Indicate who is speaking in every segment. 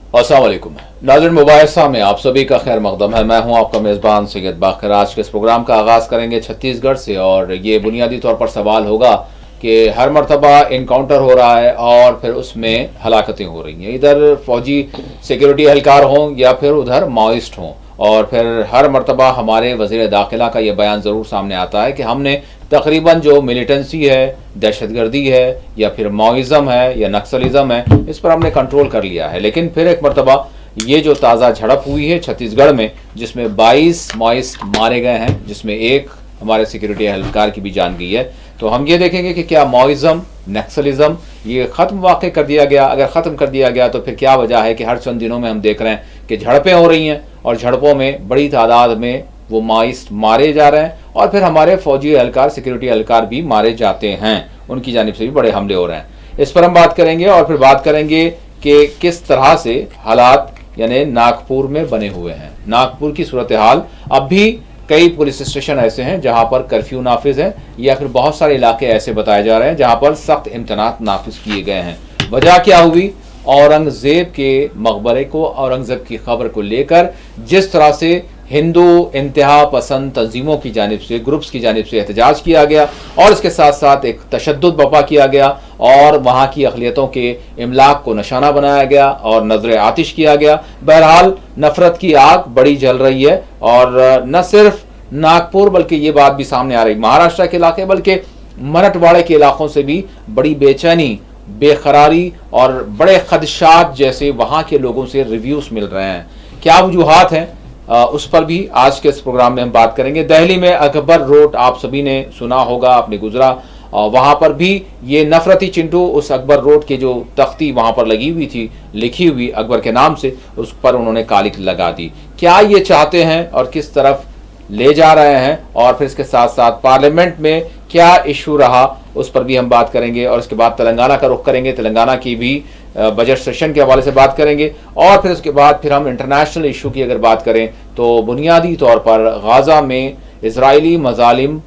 Speaker 1: अस्सलाम वालेकुम नाज़रीन, मुबाहिसा में आप सभी का खैर मकदम है। मैं हूं आपका मेज़बान सैयद बाकर। आज के इस प्रोग्राम का आगाज़ करेंगे छत्तीसगढ़ से और ये बुनियादी तौर पर सवाल होगा कि हर मरतबा इनकाउंटर हो रहा है और फिर उसमें हलाकतें हो रही हैं, इधर फौजी सिक्योरिटी एहलकार हों या फिर उधर माओइस्ट हों, और फिर हर मरतबा हमारे वज़ीर दाखिला का ये बयान ज़रूर सामने आता है कि हमने तकरीबन जो मिलिटेंसी है, दहशतगर्दी है या फिर माओइज़म है या नक्सलिज़म है, इस पर हमने कंट्रोल कर लिया है। लेकिन फिर एक मरतबा ये जो ताज़ा झड़प हुई है छत्तीसगढ़ में, जिसमें 22 माओइस्ट मारे गए हैं, जिसमें एक हमारे सिक्योरिटी एहलकार की भी जान गई है, तो हम ये देखेंगे कि क्या माओइज़म, नक्सलिज़म ये ख़त्म वाक़ई कर दिया गया। अगर ख़त्म कर दिया गया तो फिर क्या वजह है कि हर चंद दिनों में हम देख रहे हैं कि झड़पें हो रही हैं और झड़पों में बड़ी तादाद में वो माओइस्ट मारे जा रहे हैं और फिर हमारे फौजी एहलकार, सिक्योरिटी एहलकार भी मारे जाते हैं, उनकी जानिब से भी बड़े हमले हो रहे हैं। इस पर हम बात करेंगे और फिर बात करेंगे कि किस तरह से हालात यानी नागपुर में बने हुए हैं। नागपुर की सूरत हाल, अब भी कई पुलिस स्टेशन ऐसे हैं जहां पर कर्फ्यू नाफिज है या फिर बहुत सारे इलाके ऐसे बताए जा रहे हैं जहां पर सख्त इम्तनात नाफिज किए गए हैं। वजह क्या हुई? औरंगजेब के मकबरे को, औरंगजेब की खबर को लेकर जिस तरह से हिंदू इंतहा पसंद तंजीमों की जानिब से, ग्रुप्स की जानिब से एहतजाज किया गया और इसके साथ साथ एक तशद्दुद बर्पा किया गया और वहाँ की अक़लियतों के इमलाक को निशाना बनाया गया और नजर आतिश किया गया। बहरहाल नफरत की आग बड़ी जल रही है और न सिर्फ नागपुर बल्कि ये बात भी सामने आ रही महाराष्ट्र के इलाके बल्कि मराठवाड़े के इलाकों से भी बड़ी बेचैनी, बेकरारी और बड़े खदशात जैसे वहाँ के लोगों से रिव्यूज़ मिल रहे हैं। क्या वजूहात हैं, उस पर भी आज के इस प्रोग्राम में हम बात करेंगे। दिल्ली में अकबर रोड आप सभी ने सुना होगा, आपने गुजरा, वहाँ पर भी ये नफरती चिंटू, उस अकबर रोड के जो तख्ती वहाँ पर लगी हुई थी, लिखी हुई अकबर के नाम से, उस पर उन्होंने कालिक लगा दी। क्या ये चाहते हैं और किस तरफ ले जा रहे हैं, और फिर इसके साथ साथ पार्लियामेंट में क्या इशू रहा, उस पर भी हम बात करेंगे। और इसके बाद तेलंगाना का रुख करेंगे, तेलंगाना की भी बजट सेशन के हवाले से बात करेंगे। और फिर उसके बाद फिर हम इंटरनेशनल इशू की अगर बात करें तो बुनियादी तौर पर गाजा में इजरायली मजालिम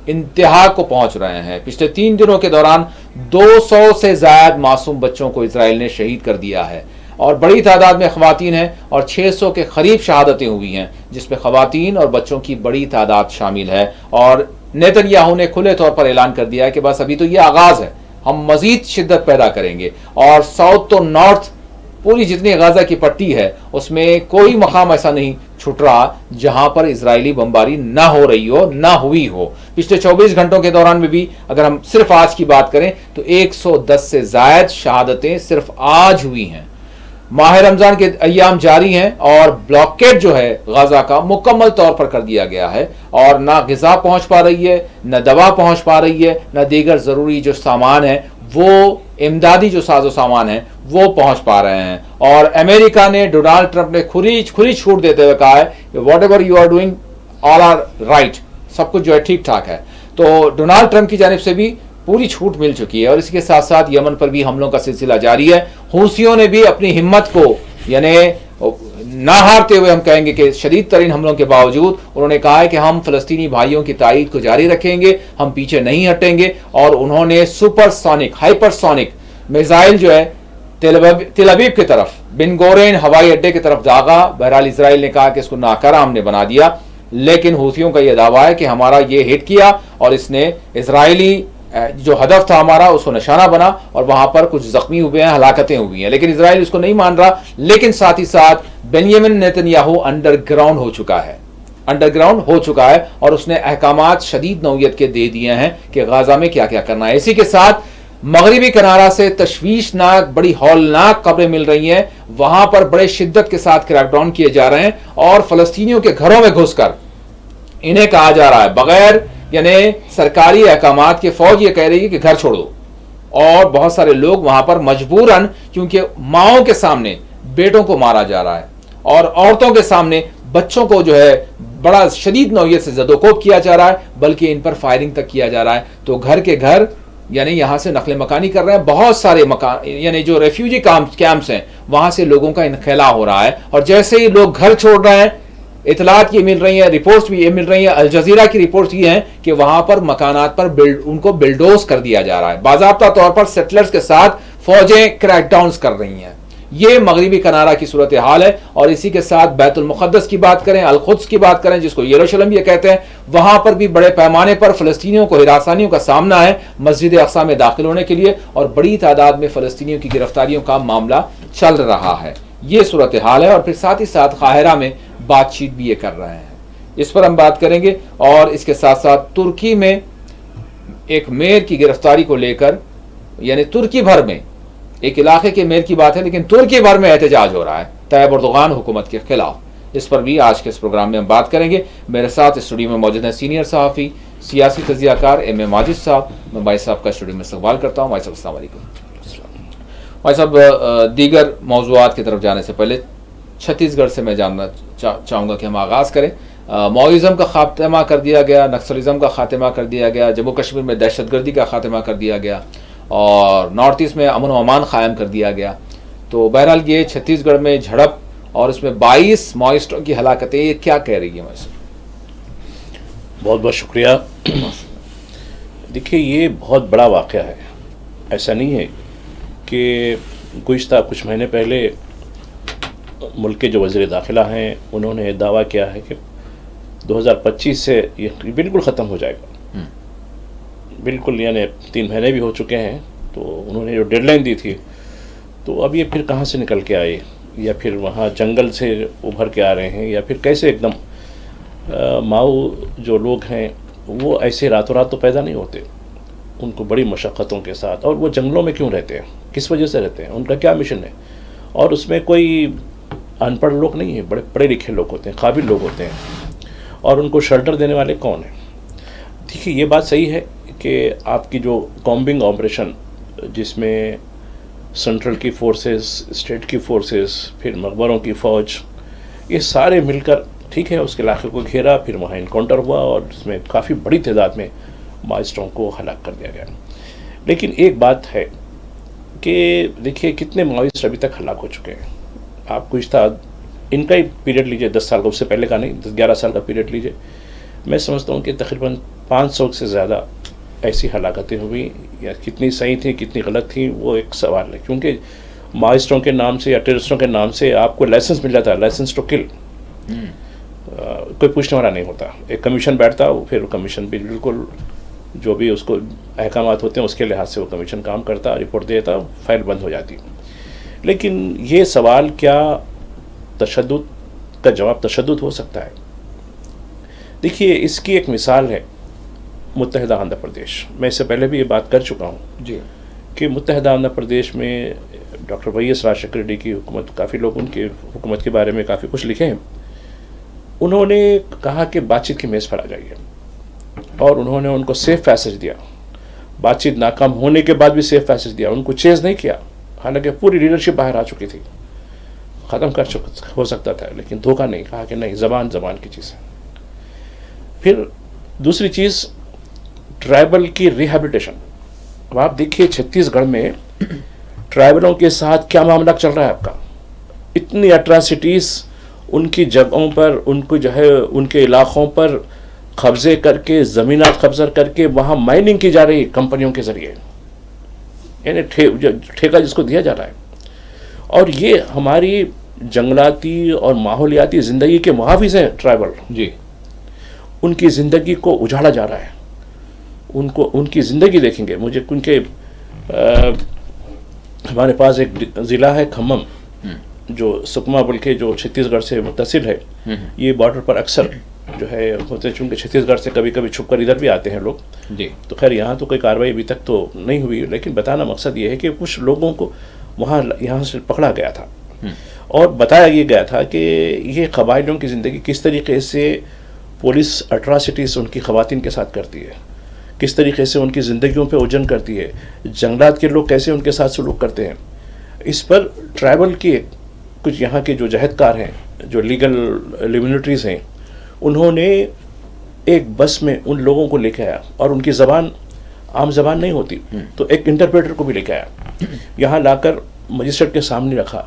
Speaker 1: इंतहा को पहुंच रहे हैं। पिछले 3 दिनों के दौरान 200 से ज़्यादा मासूम बच्चों को इजराइल ने शहीद कर दिया है और बड़ी तादाद में ख़वातीन हैं और 600 के करीब शहादतें हुई हैं, जिसमें ख़वातीन और बच्चों की बड़ी तादाद शामिल है। और नेतन्याहू ने खुले तौर पर ऐलान कर दिया है कि बस अभी तो ये आगाज़ है, हम मजीद शिद्दत पैदा करेंगे और साउथ तो नॉर्थ पूरी जितनी गाजा की पट्टी है उसमें कोई मकाम ऐसा नहीं छूट रहा जहां पर इजरायली बमबारी ना हो रही हो, ना हुई हो। पिछले 24 घंटों के दौरान में भी अगर हम सिर्फ आज की बात करें तो 110 से ज्यादा शहादतें सिर्फ आज हुई हैं। माह रमजान के अय्याम जारी हैं और ब्लॉकेट जो है गाजा का मुकम्मल तौर पर कर दिया गया है और ना ग़िज़ा पहुंच पा रही है, न दवा पहुंच पा रही है, न दीगर ज़रूरी जो सामान है, वो इमदादी जो साजो सामान है वो पहुंच पा रहे हैं। और अमेरिका ने, डोनाल्ड ट्रंप ने खुली छूट देते हुए कहा है कि whatever you are doing all are right, सब कुछ जो है ठीक ठाक है। तो डोनाल्ड ट्रंप की जानिब से भी पूरी छूट मिल चुकी है और इसके साथ साथ यमन पर भी हमलों का सिलसिला जारी है। हूसियों ने भी अपनी हिम्मत को यानी ना हारते हुए, हम कहेंगे कि शदीद तरीन हमलों के बावजूद, उन्होंने कहा है कि हम फ़लस्तीनी भाइयों की तायीद को जारी रखेंगे, हम पीछे नहीं हटेंगे। और उन्होंने सुपरसोनिक, हाइपरसोनिक मिसाइल जो है तेल अवीव की तरफ, बिन गोरेन हवाई अड्डे की तरफ दागा। बहरहाल इसराइल ने कहा कि इसको नाकारा हमने बना दिया, लेकिन हूसियों का यह दावा है कि हमारा ये हिट किया और इसने इजरायली जो हदफ था हमारा उसको निशाना बना और वहां पर कुछ जख्मी हुए हैं, हलाकतें हुई हैं। लेकिन इजराइल इसको नहीं मान रहा। लेकिन साथ ही साथ बेंयामिन नेतन्याहू अंडरग्राउंड हो चुका है और उसने अहकामात शदीद नौयत के दे दिए हैं कि गाजा में क्या क्या करना है। इसी के साथ मगरिबी किनारा से तशवीशनाक, बड़ी हौलनाक खबरें मिल रही हैं, वहां पर बड़े शिद्दत के साथ क्रैकडाउन किए जा रहे हैं और फलस्तीनियों के घरों में घुसकर इन्हें कहा जा रहा है, बगैर यानी सरकारी अहकामात के, फौज ये कह रही है कि घर छोड़ दो। और बहुत सारे लोग वहां पर मजबूरन, क्योंकि माओं के सामने बेटों को मारा जा रहा है और औरतों के सामने बच्चों को जो है बड़ा शदीद नौयत से ज़दोकोब किया जा रहा है, बल्कि इन पर फायरिंग तक किया जा रहा है। तो घर के घर यानी यहां से नकल मकानी कर रहे हैं। बहुत सारे मकान यानी जो रेफ्यूजी कैंप्स हैं वहां से लोगों का इनखला हो रहा है और जैसे ही लोग घर छोड़ रहे हैं, इतलात ये मिल रही है, रिपोर्ट्स भी ये मिल रही है, अल जजीरा की रिपोर्ट्स ये हैं कि वहां पर मकानात पर उनको बिल्डोज कर दिया जा रहा है। बाज़ाब्ता तौर पर सेटलर्स के साथ फौजें क्रैकडाउन्स कर रही हैं। ये मगरिबी किनारा की सूरत हाल है। और इसी के साथ बैतुल मुक़द्दस की बात करें, अल क़ुद्स की बात करें, जिसको यरूशलेम ये कहते हैं, वहां पर भी बड़े पैमाने पर फ़लस्तीनियों को हिरासानियों का सामना है मस्जिद अक़सा में दाखिल होने के लिए, और बड़ी तादाद में फ़लस्तीनियों की गिरफ्तारियों का मामला चल रहा है। ये सूरत हाल है। और फिर साथ ही साथ काहिरा में बातचीत भी ये कर रहे हैं, इस पर हम बात करेंगे। और इसके साथ साथ तुर्की में एक मेयर की गिरफ्तारी को लेकर, यानी तुर्की भर में, एक इलाके के मेयर की बात है लेकिन तुर्की भर में एहतजाज हो रहा है तैयब एर्दोगान हुकूमत के खिलाफ। इस पर भी आज के इस प्रोग्राम में हम बात करेंगे। मेरे साथ स्टूडियो में मौजूद हैं सीनियर सहाफ़ी, सियासी तजियाकार एम ए माजिद साहब। मैं भाई साहब का स्टूडियो में इस्तकबाल करता हूँ। भाई साहब अस्सलाम वालेकुम। भाई साहब, दीगर मौज़ूआत की तरफ जाने से पहले छत्तीसगढ़ से मैं जानना चाहूँगा कि हम आगाज़ करें। माओइज़्म का खात्मा कर दिया गया, नक्सलिज़म का खात्मा कर दिया गया, जम्मू कश्मीर में दहशतगर्दी का खात्मा कर दिया गया, और नॉर्थ ईस्ट में अमन व अमान क़ायम कर दिया गया। तो बहरहाल ये छत्तीसगढ़ में झड़प और उसमें 22 माओइस्टों की हलाकतें, ये क्या कह रही है?
Speaker 2: बहुत बहुत शुक्रिया। देखिए, ये बहुत बड़ा वाक़या है। ऐसा नहीं है कि गुज़िश्ता कुछ महीने पहले मुल्क के जो वज़ीर दाखिला हैं उन्होंने दावा किया है कि 2025 से ये बिल्कुल ख़त्म हो जाएगा। बिल्कुल, यानी 3 महीने भी हो चुके हैं। तो उन्होंने जो डेडलाइन दी थी, तो अब ये फिर कहाँ से निकल के आए, या फिर वहाँ जंगल से उभर के आ रहे हैं, या फिर कैसे एकदम माओ जो लोग हैं वो ऐसे रातों रात तो पैदा नहीं होते। उनको बड़ी मशक्क़तों के साथ, और वो जंगलों में क्यों रहते हैं, किस वजह से रहते हैं, उनका क्या मिशन है। और उसमें कोई अनपढ़ लोग नहीं है, बड़े पढ़े लिखे लोग होते हैं, काबिल लोग होते हैं। और उनको शेल्टर देने वाले कौन हैं? देखिए, ये बात सही है कि आपकी जो कॉम्बिंग ऑपरेशन, जिसमें सेंट्रल की फोर्सेस, स्टेट की फोर्सेस, फिर मकबरों की फ़ौज, ये सारे मिलकर, ठीक है, उसके इलाके को घेरा, फिर वहाँ इनकाउंटर हुआ और उसमें काफ़ी बड़ी तादाद में माओइस्टों को हलाक कर दिया गया। लेकिन एक बात है कि देखिए, कितने माओइस्ट अभी तक हलाक हो चुके हैं। आप गुज़िश्ता इनका ही पीरियड लीजिए, 10 साल का, उससे पहले का नहीं, 10-11 साल का पीरियड लीजिए। मैं समझता हूँ कि तकरीबन 500 से ज़्यादा ऐसी हलाकतें हुई। या कितनी सही थी, कितनी गलत थी, वो एक सवाल है। क्योंकि माओइस्टों के नाम से या टेररिस्टों के नाम से आपको लाइसेंस मिल जाता है, लाइसेंस टू किल। कोई पूछने वाला नहीं होता। एक कमीशन बैठता, फिर कमीशन भी बिल्कुल जो भी उसको अहकामात होते हैं उसके लिहाज से वो कमीशन काम करता, रिपोर्ट देता, फाइल बंद हो जाती। लेकिन ये सवाल, क्या तशद्दुद का जवाब तशद्दुद हो सकता है? देखिए, इसकी एक मिसाल है मुत्तहिदा आंध्र प्रदेश। मैं इससे पहले भी ये बात कर चुका हूँ
Speaker 1: जी
Speaker 2: कि मुत्तहिदा आंध्र प्रदेश में डॉक्टर वाई.एस. राजशेखर रेड्डी की हुकूमत, काफ़ी लोग उनकी हुकूमत के बारे में काफ़ी कुछ लिखे हैं। उन्होंने कहा कि बातचीत की मेज़ पर आ जाइए, और उन्होंने उनको सेफ पैसेज दिया। बातचीत नाकाम होने के बाद भी सेफ पैसेज दिया, उनको चेज़ नहीं किया। हालांकि पूरी लीडरशिप बाहर आ चुकी थी, ख़त्म कर हो सकता था, लेकिन धोखा नहीं, कहा कि नहीं, ज़बान की चीज़ है। फिर दूसरी चीज़, ट्राइबल की रिहैबिलिटेशन। अब आप देखिए, छत्तीसगढ़ में ट्राइबलों के साथ क्या मामला चल रहा है आपका। इतनी अट्रॉसिटीज़ उनकी जगहों पर, उनको जो है उनके इलाक़ों पर कब्ज़े करके, ज़मीनात कब्ज़ा करके वहाँ माइनिंग की जा रही है कंपनियों के ज़रिए, यानी ठेका जिसको दिया जा रहा है। और ये हमारी जंगलाती और माहौलियाती ज़िंदगी के मुहाफ़िज़ हैं ट्राइबल
Speaker 1: जी।
Speaker 2: उनकी ज़िंदगी को उजाड़ा जा रहा है। उनको, उनकी ज़िंदगी देखेंगे। मुझे उनके हमारे पास एक ज़िला है खम्मम, जो सुकमा बल्कि जो छत्तीसगढ़ से मुत्तसिल है। ये बॉर्डर पर अक्सर जो है होते, चूँकि छत्तीसगढ़ से कभी कभी छुप कर इधर भी आते हैं लोग
Speaker 1: जी।
Speaker 2: तो खैर यहाँ तो कोई कार्रवाई अभी तक तो नहीं हुई, लेकिन बताना मकसद ये है कि कुछ लोगों को वहाँ यहाँ से पकड़ा गया था और बताया ये गया था कि ये कबायलों की ज़िंदगी किस तरीके से पुलिस अट्रॉसिटीज़ उनकी ख़वातीन के साथ करती है, किस तरीके से उनकी ज़िंदगियों पे ओजन करती है, जंगलात के लोग कैसे उनके साथ सलूक करते हैं। इस पर ट्राइबल के कुछ यहाँ के जो जहदकार हैं, जो लीगल लिमिनेटरीज़ हैं, उन्होंने एक बस में उन लोगों को लेके आया और उनकी ज़बान आम ज़बान नहीं होती, तो एक इंटरप्रेटर को भी लेके आया, यहाँ लाकर मजिस्ट्रेट के सामने रखा।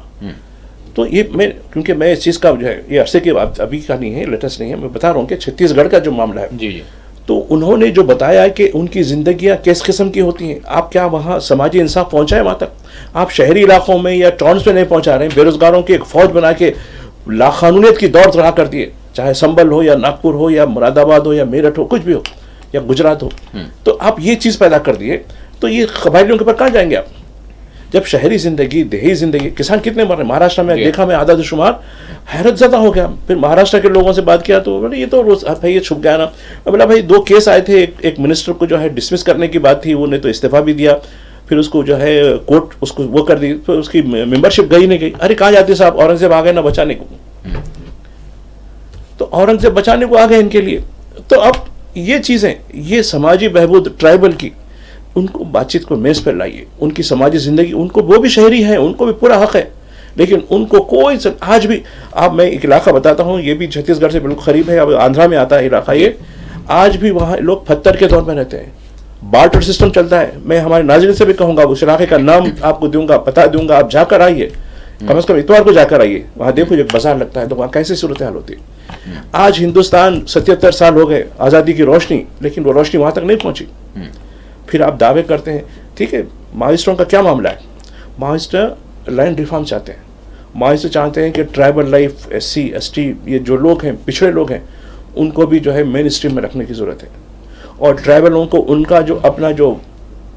Speaker 2: तो ये क्योंकि मैं इस चीज़ का जो है ये अरसे के अभी का नहीं है, लेटेस्ट नहीं है, मैं बता रहा हूँ कि छत्तीसगढ़ का जो मामला है
Speaker 1: जी जी,
Speaker 2: तो उन्होंने जो बताया कि उनकी ज़िंदगियाँ किस किस्म की होती हैं, आप क्या वहाँ समाजी इंसाफ पहुँचाए वहाँ तक? आप शहरी इलाकों में या टाउन्स में नहीं पहुँचा रहे हैं। बेरोज़गारों की एक फ़ौज बना के लाखानुनियत की दौड़ चढ़ा कर दिए, चाहे संभल हो या नागपुर हो या मुरादाबाद हो या मेरठ हो, कुछ भी हो, या गुजरात हो। तो आप ये चीज़ पैदा कर दिए, तो ये कबायलियों के ऊपर कहाँ जाएंगे आप? जब शहरी ज़िंदगी, देही ज़िंदगी, किसान कितने मर रहे हैं महाराष्ट्र में, देखा मैं आधा शुमार, हैरत ज़्यादा हो गया। फिर महाराष्ट्र के लोगों से बात किया तो बोले ये तो रोज भाई ये छुप गया ना। मैं बोला भाई 2 केस आए थे, एक मिनिस्टर को जो है डिसमिस करने की बात थी, उन्होंने तो इस्तीफा भी दिया, फिर उसको जो है कोर्ट उसको वो कर दी, फिर उसकी मेंबरशिप गई नहीं गई। अरे कहाँ जाते साहब, औरंगजेब आ गए ना बचाने को, तो औरंगजेब बचाने को आ गए इनके लिए। तो अब ये चीज़ें, ये समाजी बहबूद ट्राइबल की, उनको बातचीत को मेज़ पर लाइए, उनकी समाजी ज़िंदगी, उनको, वो भी शहरी हैं, उनको भी पूरा हक है, लेकिन उनको कोई आज भी, आप मैं एक इलाका बताता हूँ, ये भी छत्तीसगढ़ से बिल्कुल करीब है, अब आंध्रा में आता है इलाका ये, आज भी वहाँ लोग पत्थर के दौर में रहते हैं, बार्टर सिस्टम चलता है। मैं हमारे नाज़रीन से भी कहूँगा, उस इलाके का नाम आपको दूंगा, पता दूंगा, आप जाकर आइए, कम से कम इतवार को जाकर आइए, वहाँ देखो एक बाजार लगता है, तो वहाँ कैसी सूरत हाल होती है। आज हिंदुस्तान 77 साल हो गए, आज़ादी की रोशनी, लेकिन वो रोशनी वहाँ तक नहीं पहुँची। फिर आप दावे करते हैं, ठीक है, माओइस्टों का क्या मामला है? माओइस्ट लैंड रिफॉर्म चाहते हैं, माओइस्ट चाहते हैं कि ट्राइबल लाइफ, SC ST, ये जो लोग हैं, पिछड़े लोग हैं, उनको भी जो है मेन स्ट्रीम में रखने की ज़रूरत है, और ट्राइबलों को उनका जो अपना जो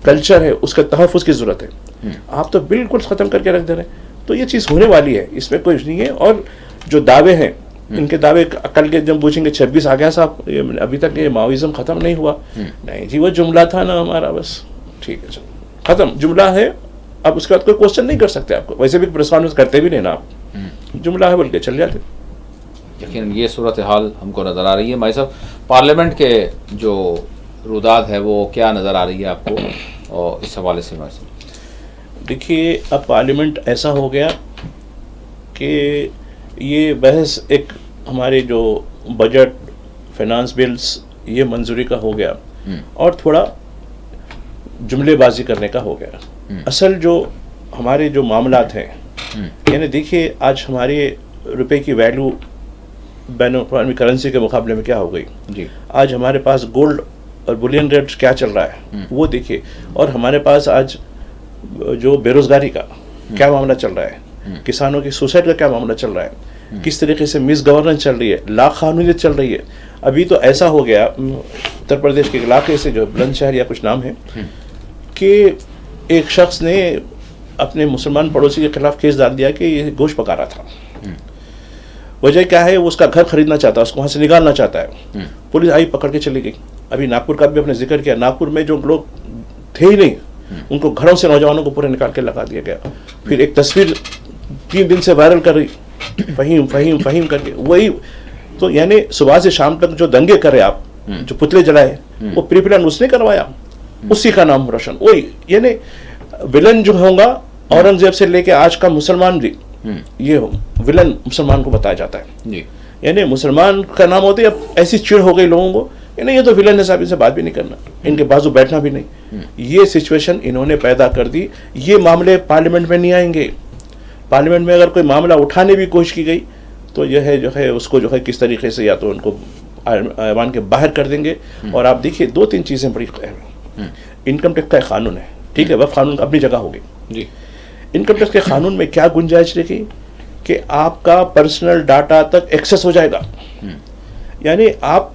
Speaker 2: कल्चर है उसके तहफ़्फ़ुज़ की ज़रूरत है। आप तो बिल्कुल ख़त्म करके रख दे रहे हैं। तो ये चीज़ होने वाली है, इसमें कोई नहीं है। और जो दावे हैं, इनके दावे कल के जब पूछेंगे 26 आ गया साहब, अभी तक ये माओइज्म ख़त्म नहीं हुआ, नहीं जी, वो जुमला था ना हमारा, बस ठीक है, चलो ख़त्म, जुमला है, अब उसके बाद कोई क्वेश्चन नहीं कर सकते आपको, वैसे भी प्रेस कॉन्फ्रेंस करते भी नहीं ना आप, जुमला है बोल के चल जाते।
Speaker 1: लेकिन ये सूरत हाल हमको नज़र आ रही है। भाई साहब, पार्लियामेंट के जो रुदाद है वो क्या नज़र आ रही है आपको, और इस हवाले से भाई साहब?
Speaker 2: देखिए, अब पार्लियामेंट ऐसा हो गया कि ये बहस एक हमारे जो बजट, फाइनेंस बिल्स, ये मंजूरी का हो गया, और थोड़ा जुमलेबाजी करने का हो गया। असल जो हमारे जो मामलात हैं, यानी देखिए आज हमारे रुपए की वैल्यू बैनुल-अक़वामी करेंसी के मुकाबले में क्या हो गई जी। आज हमारे पास गोल्ड और बुलियन रेट क्या चल रहा है वो देखिए, और हमारे पास आज जो बेरोजगारी का क्या मामला चल रहा है, किसानों की सुसाइड का क्या मामला चल रहा है, किस तरीके से मिस गवर्नेंस चल रही है, लाक़ानूनियत चल रही है। अभी तो ऐसा हो गया उत्तर प्रदेश के इलाके से, जो बुलंदशहर या कुछ नाम है, कि एक शख्स ने अपने मुसलमान पड़ोसी के खिलाफ केस डाल दिया कि ये गोश्त पका रहा था। वजह क्या है? वो उसका घर खरीदना चाहता है, उसको वहाँ से निकालना चाहता है। पुलिस आई, पकड़ के चली गई। अभी नागपुर का भी अपने जिक्र किया, नागपुर में जो लोग थे ही नहीं, उनको घरों से नौजवानों को पूरे निकाल के लगा दिया गया। फिर एक तस्वीर 3 दिन से वायरल कर रही, फहीम फहीम फहीम करके, वही तो यानी सुबह से शाम तक जो दंगे करे आप, जो पुतले जलाए, वो प्री प्लान उसने करवाया, उसी का नाम रोशन। वही यानी विलन जो होगा, औरंगजेब से लेके आज का मुसलमान भी, ये हो विलन मुसलमान को बताया जाता है। यानी मुसलमान का नाम होते, अब ऐसी चिढ़ हो गई लोगों को, यानी ये तो विलन है साहब, इनसे बात भी नहीं करना, इनके बाजू बैठना भी नहीं। ये सिचुएशन इन्होंने पैदा कर दी। ये मामले पार्लियामेंट में नहीं आएंगे। पार्लियामेंट में अगर कोई मामला उठाने की कोशिश की गई तो यह है जो है उसको जो है किस तरीके से या तो उनको ऐवान के बाहर कर देंगे। और आप देखिए 2-3 चीज़ें बड़ी इनकम टैक्स का कानून है, ठीक है, वह कानून अपनी जगह होगी जी। इनकम टैक्स के कानून में क्या गुंजाइश रखी कि आपका पर्सनल डाटा तक एक्सेस हो जाएगा। यानी आप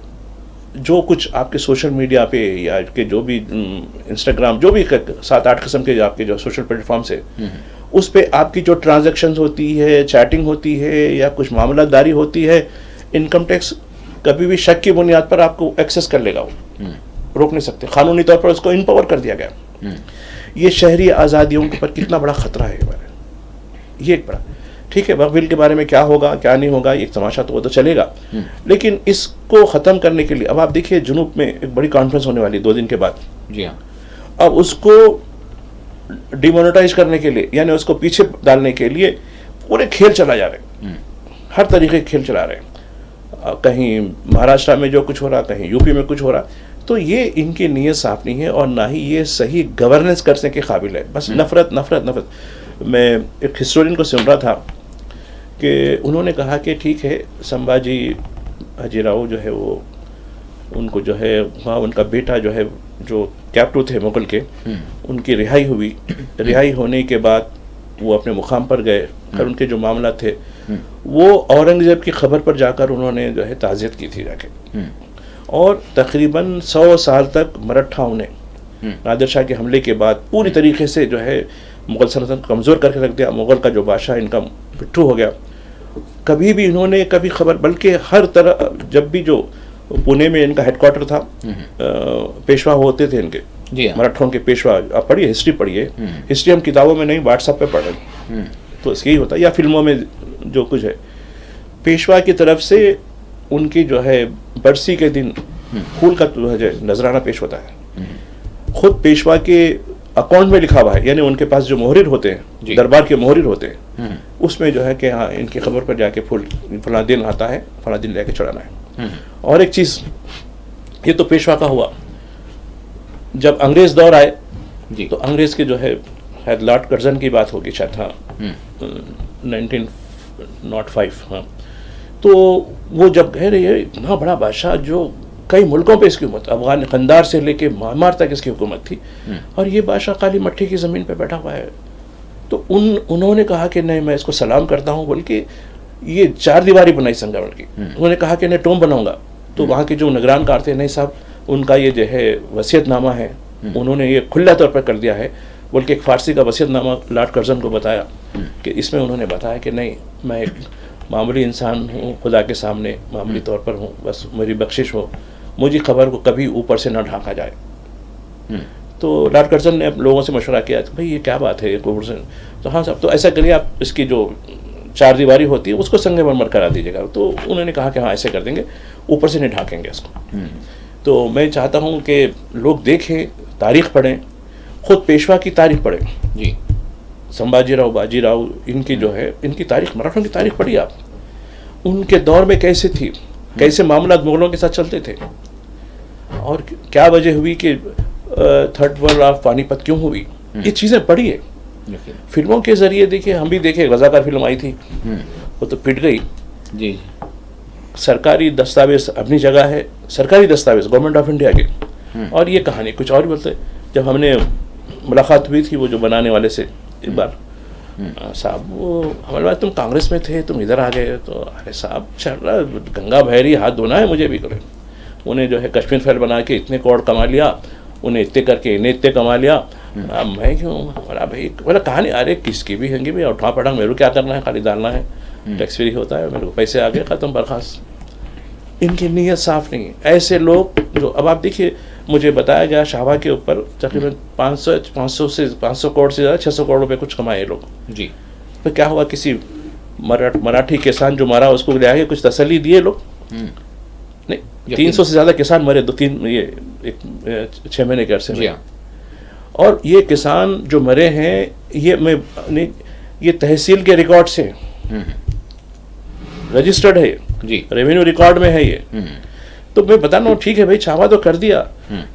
Speaker 2: जो कुछ आपके सोशल मीडिया पे या के जो भी इंस्टाग्राम, जो भी 7-8 किस्म के आपके जो सोशल प्लेटफॉर्म्स है, उस पे आपकी जो ट्रांजैक्शंस होती है, चैटिंग होती है या कुछ मामलादारी होती है, इनकम टैक्स कभी भी शक की बुनियाद पर आपको एक्सेस कर लेगा, वो रोक नहीं सकते। कानूनी तौर पर उसको इम्पावर कर दिया गया। ये शहरी आज़ादियों के ऊपर कितना बड़ा खतरा है हमारे, ये एक बड़ा, ठीक है। वक्फ बिल के बारे में क्या होगा क्या नहीं होगा, एक तमाशा तो वो तो चलेगा, लेकिन इसको ख़त्म करने के लिए अब आप देखिए जुनूब में एक बड़ी कॉन्फ्रेंस होने वाली 2 दिन के बाद जी हाँ। अब उसको डिमोनेटाइज करने के लिए, यानी उसको पीछे डालने के लिए पूरे खेल चला जा रहे, हर तरीके के खेल चला रहे हैं। कहीं महाराष्ट्र में जो कुछ हो रहा, कहीं यूपी में कुछ हो रहा, तो ये इनकी नीयत साफ नहीं है और ना ही ये सही गवर्नेंस करने के काबिल है। बस नफरत नफरत नफरत। मैं एक हिस्टोरियन को सुन रहा था कि उन्होंने कहा कि ठीक है, संभाजी हजीराव जो है वो उनको जो है वहाँ उनका बेटा जो है, जो कैप्टू थे मुगल के, उनकी रिहाई हुई। रिहाई होने के बाद वो अपने मुकाम पर गए और उनके जो मामला थे वो औरंगज़ेब की खबर पर जाकर उन्होंने जो है ताज़ियत की थी जाके। और तकरीबन 100 साल तक मराठाओं ने नादिर शाह के हमले के बाद पूरी तरीके से जो है मुग़ल सल्तनत को कमज़ोर करके रख दिया। मुग़ल का जो बादशाह इनका पिट्ठू हो गया। कभी भी इन्होंने कभी खबर, बल्कि हर तरह, जब भी जो पुणे में इनका हेडक्वार्टर था, पेशवा होते थे इनके, मराठों के पेशवा। आप पढ़िए, हिस्ट्री पढ़िए, हिस्ट्री हम किताबों में नहीं व्हाट्सएप पे पढ़ रहे, तो यही होता है, या फिल्मों में जो कुछ है। पेशवा की तरफ से उनकी जो है बरसी के दिन फूल का जो है नजराना पेश होता है। खुद पेशवा के अकाउंट में लिखा हुआ है, यानी उनके पास जो मोहरिर होते हैं, दरबार के मोहरिर होते हैं, उसमें जो है कि हाँ इनकी खबर पर जाके फूल फला दिन आता है, फला दिन लेके चढ़ाना है। और एक चीज़, ये तो पेशवा का हुआ। जब अंग्रेज दौर आए तो अंग्रेज के जो है शायद लॉर्ड कर्जन की बात होगी शायद, हाँ 1905, हाँ। तो वो जब कह रही है इतना बड़ा बादशाह जो कई मुल्कों पे इसकी हुकूमत, अफगान खंदार से लेके म्यांमार तक इसकी हुकूमत थी, और ये बादशाह काली मट्टी की ज़मीन पे बैठा हुआ है। तो उन्होंने कहा कि नहीं, मैं इसको सलाम करता हूँ, बल्कि ये 4 दीवारी बनाई संगमरमर की। उन्होंने कहा कि नहीं टोम बनाऊंगा। तो वहाँ के जो निगरान कार थे, नहीं साहब उनका ये जो है वसीयतनामा है, उन्होंने ये खुला तौर पर कर दिया है। बल्कि एक फ़ारसी का वसीयतनामा लॉर्ड कर्जन को बताया कि इसमें उन्होंने बताया कि नहीं, मैं एक मामूली इंसान हूँ, खुदा के सामने मामूली तौर पर हूँ, बस मेरी बख्शिश हो, मुझे खबर को कभी ऊपर से ना ढांका जाए। तो लॉर्ड कर्जन ने लोगों से मशवरा किया कि भाई ये क्या बात है, ऊपर से, तो हाँ साहब, तो ऐसा करिए, आप इसकी जो 4 दीवारी होती है उसको संगमरमर करा दीजिएगा। तो उन्होंने कहा कि हाँ ऐसे कर देंगे, ऊपर से नहीं ढाकेंगे इसको। तो मैं चाहता हूँ कि लोग देखें, तारीख़ पढ़ें, ख़ुद पेशवा की तारीख़ पढ़ें जी, संभाजीराव, बाजीराव, इनकी जो है, इनकी तारीख़, मराठों की तारीख़ पढ़िए आप, उनके दौर में कैसे थी, कैसे मामला मुग़लों के साथ चलते थे, और क्या वजह हुई कि थर्ड वॉर ऑफ पानीपत क्यों हुई, ये चीज़ें पढ़िए। फिल्मों के ज़रिए देखिए, हम भी देखे, रज़ाकार फिल्म आई थी, वो तो पिट गई जी। सरकारी दस्तावेज अपनी जगह है, सरकारी दस्तावेज गवर्नमेंट ऑफ इंडिया के, और ये कहानी कुछ और बोलते। जब हमने मुलाकात हुई थी वो जो बनाने वाले से एक बार, साहब वो हमारे पास, तुम कांग्रेस में थे, तुम इधर आ गए, तो अरे साहब चल रहा, गंगा बह रही, हाथ धोना है मुझे भी करे। उन्हें जो है कश्मीर फाइल बना के इतने करोड़ कमा लिया, उन्हें इतने करके इन्हें इतने कमा लिया, अब मैं क्यों, बोला भाई, बोला कहानी, अरे किसकी भी होंगी भाई, उठा पटंग, मेरे को क्या करना है, खाली डालना है, टैक्स फ्री होता है, मेरे को पैसे आ गए, ख़त्म, बर्खास्त। इनकी नीयत साफ नहीं है। ऐसे लोग जो, अब आप देखिए, मुझे बताया गया शाहबाग के ऊपर तकरीबन 500 करोड़ से ज़्यादा, 600 करोड़ रुपए कुछ कमाए लोग जी। तो क्या हुआ, किसी मराठी किसान जो मारा उसको ले आके कुछ तसल्ली दिए लोग? नहीं, 300 से ज़्यादा किसान मरे, 6 महीने के अरसे में। और ये किसान जो मरे हैं, ये तहसील के रिकॉर्ड से रजिस्टर्ड है जी, रेवेन्यू रिकॉर्ड में है ये। तो मैं बता रहा हूँ, ठीक है भाई, छावा तो कर दिया,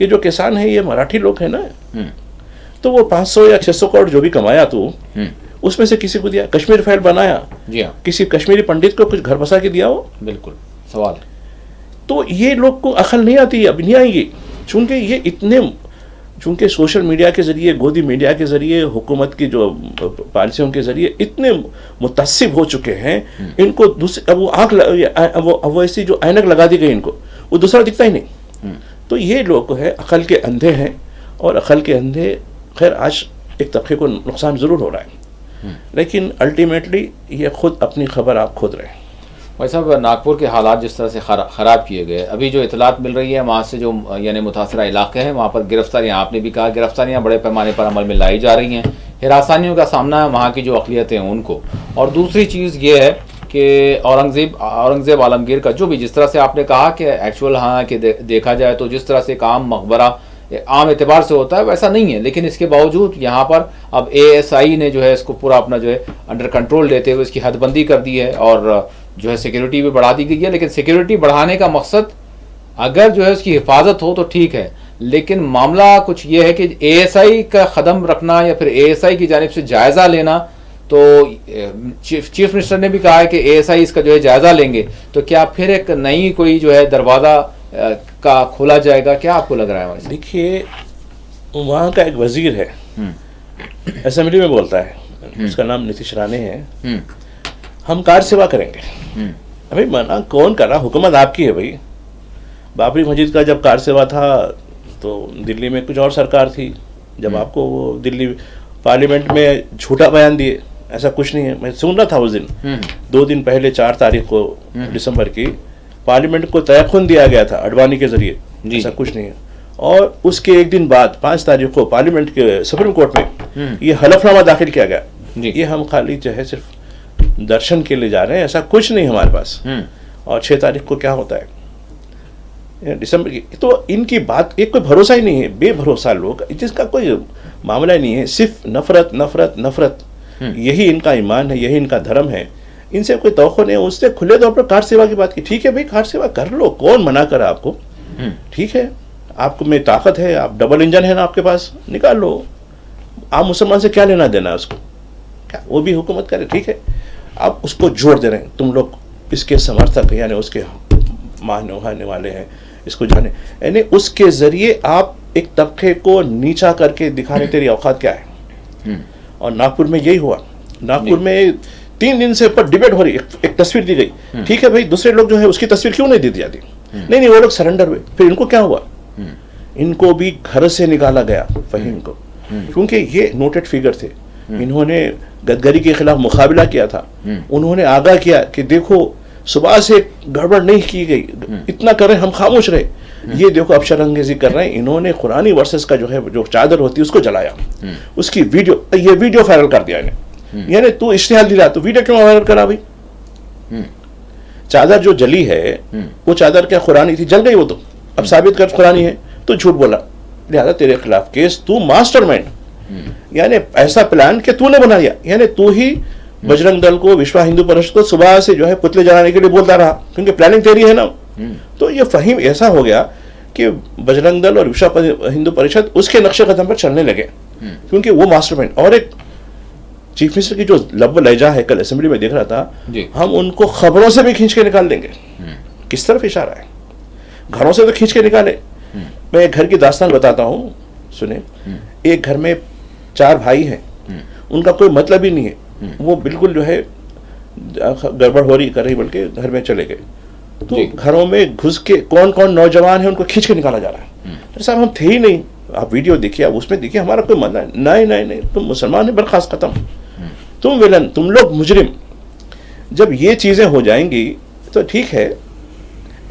Speaker 2: ये जो किसान है ये मराठी लोग हैं ना, तो वो 500 या 600 करोड़ जो भी कमाया तो उसमें से किसी को दिया, कश्मीर फाइल बनाया जी, हाँ, किसी कश्मीरी पंडित को कुछ घर बसा के दिया हो, बिल्कुल सवाल। तो ये लोग को अकल नहीं आती, अब नहीं आएंगी, चूंकि ये इतने, चूंकि सोशल मीडिया के ज़रिए, गोदी मीडिया के ज़रिए, हुकूमत की जो पॉलिसियों के ज़रिए इतने मुतसिब हो चुके हैं, इनको दूसरे, अब वो आँख, वो ऐसी जो ऐनक लगा दी गई इनको, वो दूसरा दिखता ही नहीं। तो ये लोग है अकल के अंधे हैं, और अकल के अंधे, खैर आज एक तबके को नुकसान ज़रूर हो रहा है, लेकिन अल्टीमेटली ये खुद अपनी खबर आप खुद रहे हैं।
Speaker 1: भाई साहब, नागपुर के हालात जिस तरह से ख़राब किए गए, अभी जो इतलात मिल रही है वहाँ से, जो यानी मुतासरा इलाके हैं वहाँ पर गिरफ्तारियाँ, आपने भी कहा गिरफ्तारियाँ बड़े पैमाने पर अमल में लाई जा रही हैं, हिरासानियों का सामना है वहाँ की जो अक़लियतें हैं उनको। और दूसरी चीज़ ये है कि औरंगज़ेब आलमगीर का जो भी, जिस तरह से आपने कहा कि एक्चुअल, हाँ कि देखा जाए तो जिस तरह से काम मकबरा आम एतबार से होता है वैसा नहीं है, लेकिन इसके बावजूद यहाँ पर अब ASI ने जो है इसको पूरा अपना जो है अंडर कंट्रोल लेते हुए इसकी हदबंदी कर दी है, और जो है सिक्योरिटी भी बढ़ा दी गई है। लेकिन सिक्योरिटी बढ़ाने का मकसद अगर जो है उसकी हिफाजत हो तो ठीक है, लेकिन मामला कुछ ये है कि ASI का कदम रखना या फिर ASI की जानिब से जायज़ा लेना, तो चीफ मिनिस्टर ने भी कहा है कि ASI इसका जो है जायज़ा लेंगे, तो क्या फिर एक नई कोई जो है दरवाज़ा का खोला जाएगा, क्या आपको लग रहा है वहाँ से?
Speaker 2: देखिए, वहाँ का एक वजीर है, असेंबली में बोलता है, उसका नाम नीतीश राणे है, हम कार सेवा करेंगे। अभी मना कौन कर रहा? हुकूमत आपकी है भाई। बाबरी मस्जिद का जब कार सेवा था तो दिल्ली में कुछ और सरकार थी, जब आपको वो दिल्ली पार्लियामेंट में झूठा बयान दिए, ऐसा कुछ नहीं है। मैं सुन रहा था उस दिन, 2 दिन पहले 4 तारीख को दिसंबर की पार्लियामेंट को तयख्खुन दिया गया था अडवाणी के जरिए, ऐसा कुछ नहीं है। और उसके एक दिन बाद 5 तारीख को पार्लियामेंट के सुप्रीम कोर्ट में ये हलफनामा दाखिल किया गया, ये हम खाली जो है सिर्फ दर्शन के लिए जा रहे हैं, ऐसा कुछ नहीं हमारे पास। और 6 तारीख को क्या होता है दिसंबर की, तो इनकी बात एक कोई भरोसा ही नहीं है, बेभरोसा लोग, जिसका कोई मामला ही नहीं है, सिर्फ नफरत नफरत नफरत, यही इनका ईमान है, यही इनका धर्म है। इनसे कोई तवक्को नहीं है। उसने खुले तौर पर कार सेवा की बात की, ठीक है भाई कार सेवा कर लो, कौन मना करा आपको, ठीक है, आपको में ताकत है, आप डबल इंजन है ना आपके पास, निकाल लो। आप मुसलमान से क्या लेना देना है उसको, क्या वो भी हुकूमत करे, ठीक है। आप उसको जोड़ दे रहे हैं, तुम लोग इसके समर्थक यानी उसके मानने वाले हैं, इसको जाने, यानी उसके जरिए आप एक तबके को नीचा करके दिखाने तेरी औकात क्या है। और नागपुर में यही हुआ। नागपुर में 3 दिन से ऊपर डिबेट हो रही, एक तस्वीर दी गई, ठीक है भाई, दूसरे लोग जो है उसकी तस्वीर क्यों नहीं दी जाती, नहीं वो लोग सरेंडर हुए। फिर इनको क्या हुआ, इनको भी घर से निकाला गया, फहीम को, क्योंकि ये नोटेड फिगर थे, इन्होंने गडकरी के खिलाफ मुकाबला किया था, उन्होंने आगाह किया कि देखो सुबह से गड़बड़ नहीं की गई, इतना कर रहे हम खामोश रहे, ये देखो अब शरंगेजी कर रहे हैं। इन्होंने कुरानी वर्सेस का जो है जो चादर होती है उसको जलाया, उसकी वीडियो, ये वीडियो वायरल कर दिया इन्हें, यानी तू इश्तिहार दिला तो वीडियो क्यों वायरल करा भाई। चादर जो जली है वो चादर क्या कुरानी थी, जल गई, वो तो अब साबित कर कुरानी है, तो झूठ बोला, लिहाजा तेरे खिलाफ केस, तू मास्टरमाइंड, यानी ऐसा प्लान कि तूने बना दिया, यानी तू ही बजरंग दल को, विश्व हिंदू परिषद को सुबह से जो है पुतले जलाने के लिए बोलता रहा, क्योंकि प्लानिंग तेरी है ना। तो ये फहीम ऐसा हो गया कि बजरंग दल और विश्व हिंदू परिषद उसके नक्शे कदम पर चलने लगे, क्योंकि वो मास्टरमाइंड। और एक चीफ मिनिस्टर की जो लब लहजा है, कल असेंबली में देख रहा था, हम उनको खबरों से भी खींच के निकाल देंगे। किस तरफ इशारा है, घरों से तो खींच के निकाले। मैं एक घर की दास्तान बताता हूँ, सुने। एक घर में 4 भाई हैं, उनका कोई मतलब ही नहीं है, वो बिल्कुल जो है गड़बड़ हो रही कर रही, बल्कि घर में चले गए, तो घरों में घुस के कौन कौन नौजवान है उनको खींच के निकाला जा रहा है। तो साहब हम थे ही नहीं, आप वीडियो देखिए, आप उसमें देखिए, हमारा कोई मतलब नहीं, नहीं नहीं, तुम मुसलमान है, बर्खास्त, खत्म, तुम विलन, तुम लोग मुजरिम। जब ये चीजें हो जाएंगी तो ठीक है,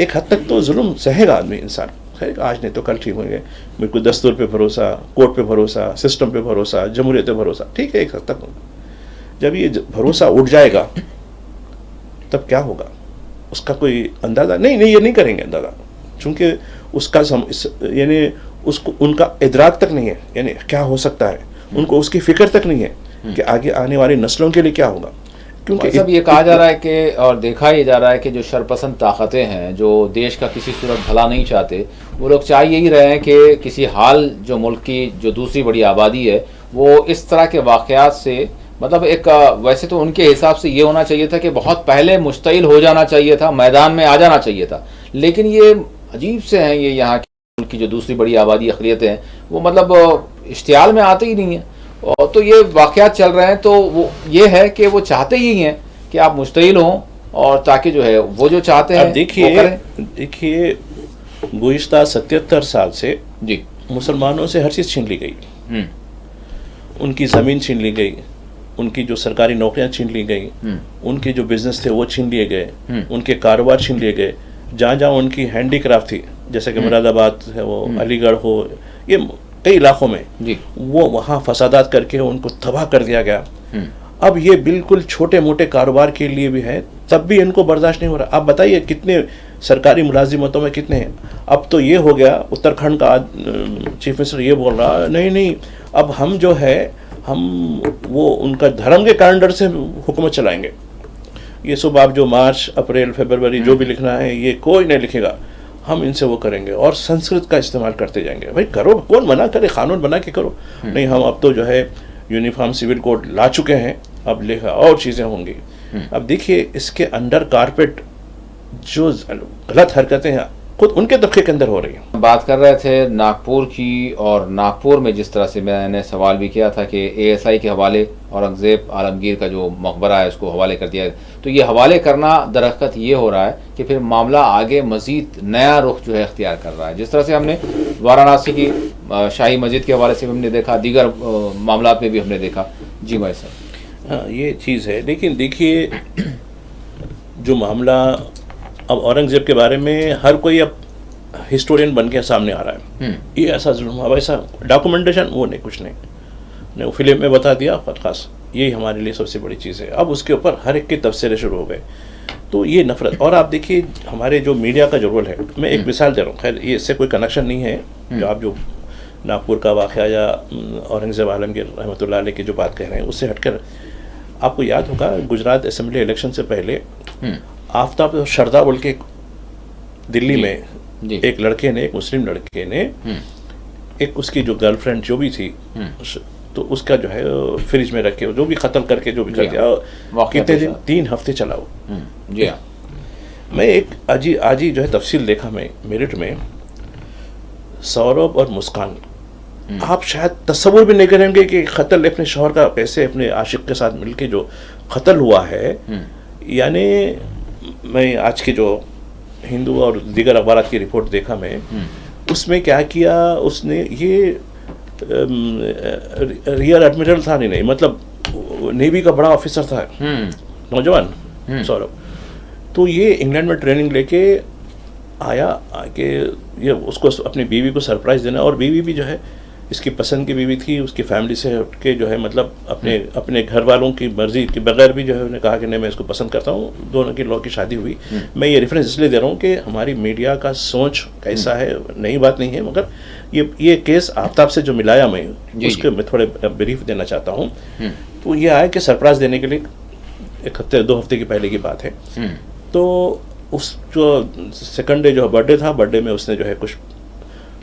Speaker 2: एक हद तक तो जुल्म सहेगा आदमी, इंसान, आज नहीं तो कल ठीक होंगे, बिल्कुल दस्तूर पे भरोसा, कोर्ट पे भरोसा, सिस्टम पे भरोसा, जमहूरियत पे भरोसा, ठीक है, एक हद तक होगा। जब ये भरोसा उठ जाएगा तब क्या होगा उसका कोई अंदाजा नहीं, ये नहीं करेंगे अंदाजा, क्योंकि उसका यानी उसको उनका इदराक तक नहीं है, यानी क्या हो सकता है, उनको उसकी फिक्र तक नहीं है कि आगे आने वाली नस्लों के लिए क्या होगा।
Speaker 1: क्योंकि सब ये कहा जा रहा है कि, और देखा ही जा रहा है कि जो शरपसंद ताकतें हैं, जो देश का किसी सूरत भला नहीं चाहते, वो लोग चाह यही रहे हैं कि किसी हाल जो मुल्क की जो दूसरी बड़ी आबादी है वो इस तरह के वाक़यात से, मतलब एक वैसे तो उनके हिसाब से ये होना चाहिए था कि बहुत पहले मुस्तइल हो जाना चाहिए था, मैदान में आ जाना चाहिए था, लेकिन ये अजीब से हैं, ये यहाँ की जो दूसरी बड़ी आबादी अक़लियतें हैं, वो मतलब इश्तिहाल में आते ही नहीं हैं। और तो ये वाक़यात चल रहे हैं, तो वो ये है कि वो चाहते ही हैं कि आप मुस्तइल हों, और ताकि जो है वो जो चाहते हैं
Speaker 2: देखिए गुज़िश्ता 77 साल से
Speaker 1: जी
Speaker 2: मुसलमानों से हर चीज़ छीन ली गई, उनकी ज़मीन छीन ली गई, उनकी जो सरकारी नौकरियां छीन ली गई, उनके जो बिजनेस थे वो छीन लिए गए, उनके कारोबार छीन लिए गए, जहाँ जहाँ उनकी हैंडीक्राफ्ट थी, जैसे कि मुरादाबाद है, वो अलीगढ़ हो, ये कई इलाकों में जी, वो वहाँ फसादात करके उनको तबाह कर दिया गया। अब ये बिल्कुल छोटे मोटे कारोबार के लिए भी है, तब भी इनको बर्दाश्त नहीं हो रहा। आप बताइए कितने सरकारी मुलाजिमतों में कितने हैं। अब तो ये हो गया, उत्तराखंड का चीफ मिनिस्टर ये बोल रहा, नहीं अब हम जो है हम वो उनका धर्म के कैलेंडर से हुकूमत चलाएंगे, ये सब आप जो मार्च अप्रैल फरवरी जो भी लिखना है ये कोई नहीं लिखेगा, हम इनसे वो करेंगे, और संस्कृत का इस्तेमाल करते जाएंगे। भाई करो, कौन मना करे, कानून बना के करो। नहीं, हम अब तो जो है यूनिफॉर्म सिविल कोड ला चुके हैं, अब लिखा और चीज़ें होंगी। अब देखिए इसके अंडर कारपेट जो गलत हरकतें हैं खुद उनके तबके के अंदर हो रही है।
Speaker 1: बात कर रहे थे नागपुर की, और नागपुर में जिस तरह से मैंने सवाल भी किया था कि एएसआई के हवाले औरंगज़ेब आलमगीर का जो मकबरा है उसको हवाले कर दिया, तो ये हवाले करना दरअसल ये हो रहा है कि फिर मामला आगे मज़ीद नया रुख जो है इख्तियार कर रहा है। जिस तरह से हमने वाराणसी की शाही मस्जिद के हवाले से भी हमने देखा, दीगर मामला में भी हमने देखा। जी भाई साहब।
Speaker 2: हाँ, ये चीज़ है, लेकिन देखिए जो मामला अब औरंगज़ेब के बारे में हर कोई अब हिस्टोरियन बन के सामने आ रहा है, ये ऐसा जुल्म हुआ, वैसा डॉक्यूमेंटेशन वो नहीं, कुछ नहीं, वो फिल्म में बता दिया खास, यही हमारे लिए सबसे बड़ी चीज़ है। अब उसके ऊपर हर एक के तबसरे शुरू हो गए, तो ये नफरत। और आप देखिए हमारे जो मीडिया का जो रोल है, मैं एक मिसाल दे रहा हूँ, खैर ये इससे कोई कनेक्शन नहीं है, जो आप जो नागपुर का वाक़या या औरंगज़ेब आलमगीर रहमतुल्लाह अलैह की जो बात कह रहे हैं उससे हटकर, आपको याद होगा गुजरात असेंबली इलेक्शन से पहले आफ्ताब और शरदा बोल के दिल्ली में एक लड़के ने, एक मुस्लिम लड़के ने, एक उसकी जो गर्लफ्रेंड जो भी थी, तो उसका जो है फ्रिज में रख के जो भी कत्ल करके जो भी कर दिया, कितने दिन, 3 हफ्ते चला वो।
Speaker 1: जी हाँ।
Speaker 2: मैं एक आज ही जो है तफसील देखा मैं मेरिट में, सौरभ और मुस्कान, आप शायद तस्वुर भी नहीं करेंगे कि कत्ल अपने शौहर का कैसे अपने आशिक के साथ मिलके जो कत्ल हुआ है। यानी मैं आज के जो हिंदू और दीगर अखबारात की रिपोर्ट देखा मैं, उसमें क्या किया उसने, ये रियर एडमिरल था, नहीं मतलब नेवी का बड़ा ऑफिसर था, नौजवान सौरभ, तो ये इंग्लैंड में ट्रेनिंग लेके आया, आके ये उसको अपनी बीवी को सरप्राइज देना, और बीवी भी जो है इसकी पसंद की बीवी थी, उसकी फैमिली से हट के जो है मतलब अपने घर वालों की मर्जी के बगैर भी जो है उन्होंने कहा कि नहीं मैं इसको पसंद करता हूँ, दोनों की लोगों की शादी हुई। मैं ये रेफरेंस इसलिए दे रहा हूँ कि हमारी मीडिया का सोच कैसा है, नई बात नहीं है, मगर ये केस आफ्ताब से जो मिलाया मैं उसके मैं थोड़े ब्रीफ देना चाहता हूँ। तो ये आया कि सरप्राइज देने के लिए 1 हफ्ते 2 हफ्ते की पहले की बात है, तो उस जो सेकंड डे जो बर्थडे था, बर्थडे में उसने जो है कुछ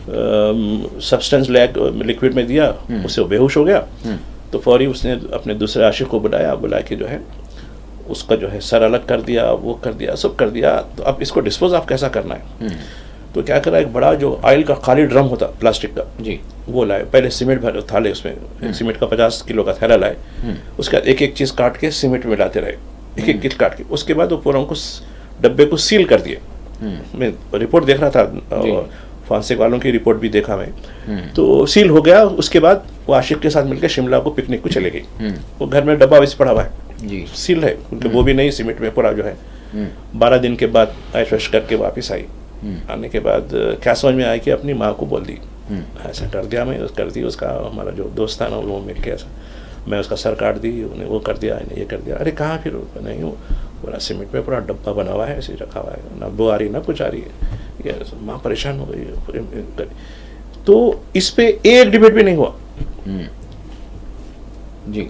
Speaker 2: सब्सटेंस लिक्विड में दिया, उससे वो बेहोश हो गया। तो फौरी उसने अपने दूसरे आशिक को बुला के जो है उसका जो है सर अलग कर दिया, वो कर दिया, सब कर दिया। तो अब इसको डिस्पोज ऑफ कैसा करना है, तो क्या करा, एक बड़ा जो ऑयल का खाली ड्रम होता प्लास्टिक का जी, वो लाए, पहले सीमेंट भर थाले, उसमें सीमेंट का 50 किलो का थैला लाए, उसके बाद एक एक चीज़ काट के सीमेंट में मिलाते रहे, एक एक चीज काट के, उसके बाद वो पूरा उनको डब्बे को सील कर दिए। मैं रिपोर्ट देख रहा था, फॉरेंसिक वालों की रिपोर्ट भी देखा मैं, तो सील हो गया। उसके बाद वो आशिक के साथ मिलकर शिमला को पिकनिक को चले गई, वो घर में डब्बा वैसे पड़ा हुआ है जी, सील है उनके, वो भी नहीं सीमेंट में पूरा जो है। 12 दिन के बाद ऐश करके वापस आई, आने के बाद क्या समझ में आया कि अपनी माँ को बोल दी, ऐसा कर दिया मैं, कर दी, उसका हमारा जो दोस्त था ना वो मिल के ऐसा, मैं उसका सर काट दी, उन्हें वो कर दिया, ये कर दिया। अरे कहाँ, फिर नहीं, वो पूरा सीमेंट में पूरा डब्बा बना हुआ है, ऐसे रखा हुआ है, ना बो आ रही ना कुछ आ रही है, ये माँ परेशान हो गई। तो इस पे एक डिबेट भी नहीं हुआ जी।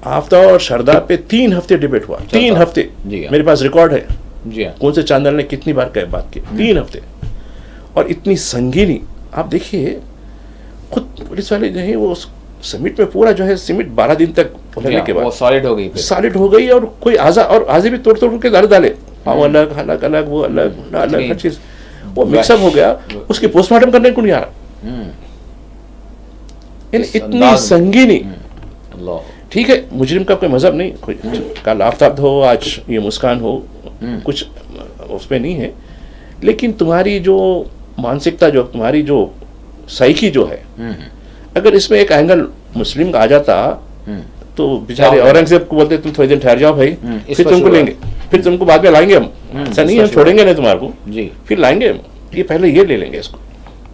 Speaker 2: आफ्ताब और शरदा पे 3 हफ्ते डिबेट हुआ, 3 हफ्ते मेरे पास रिकॉर्ड है जी, कौन से चैनल ने कितनी बार कह बात की, 3 हफ्ते। और इतनी संगीनी, आप देखिए खुद पुलिस वाले जो है वो समिट में पूरा जो है सीमेंट 12 दिन तक उड़ने के बाद
Speaker 1: सॉलिड हो गई,
Speaker 2: सॉलिड हो गई, और कोई आजे भी तोड़ के डाले, वो अलग अलग अलग, वो अलग अलग, हर चीज वो मिक्सअप हो गया, उसकी पोस्टमार्टम करने को नहीं आ रहा। इतनी संगीनी, ठीक है मुजरिम का कोई मजहब नहीं, कोई कल आफ्ताब हो, आज ये मुस्कान हो, कुछ उसमें नहीं है, लेकिन तुम्हारी जो मानसिकता, जो तुम्हारी जो साइकी जो है, अगर इसमें एक एंगल मुस्लिम का आ जाता तो बेचारे औरंगजेब को बोलते तुम थोड़ी दिन ठहर जाओ भाई, फिर तुमको लेंगे, फिर तुमको बाद में लाएंगे हम, ऐसा नहीं हम छोड़ेंगे नहीं तुम्हारे को जी, फिर लाएंगे हम, ये पहले ये ले लेंगे इसको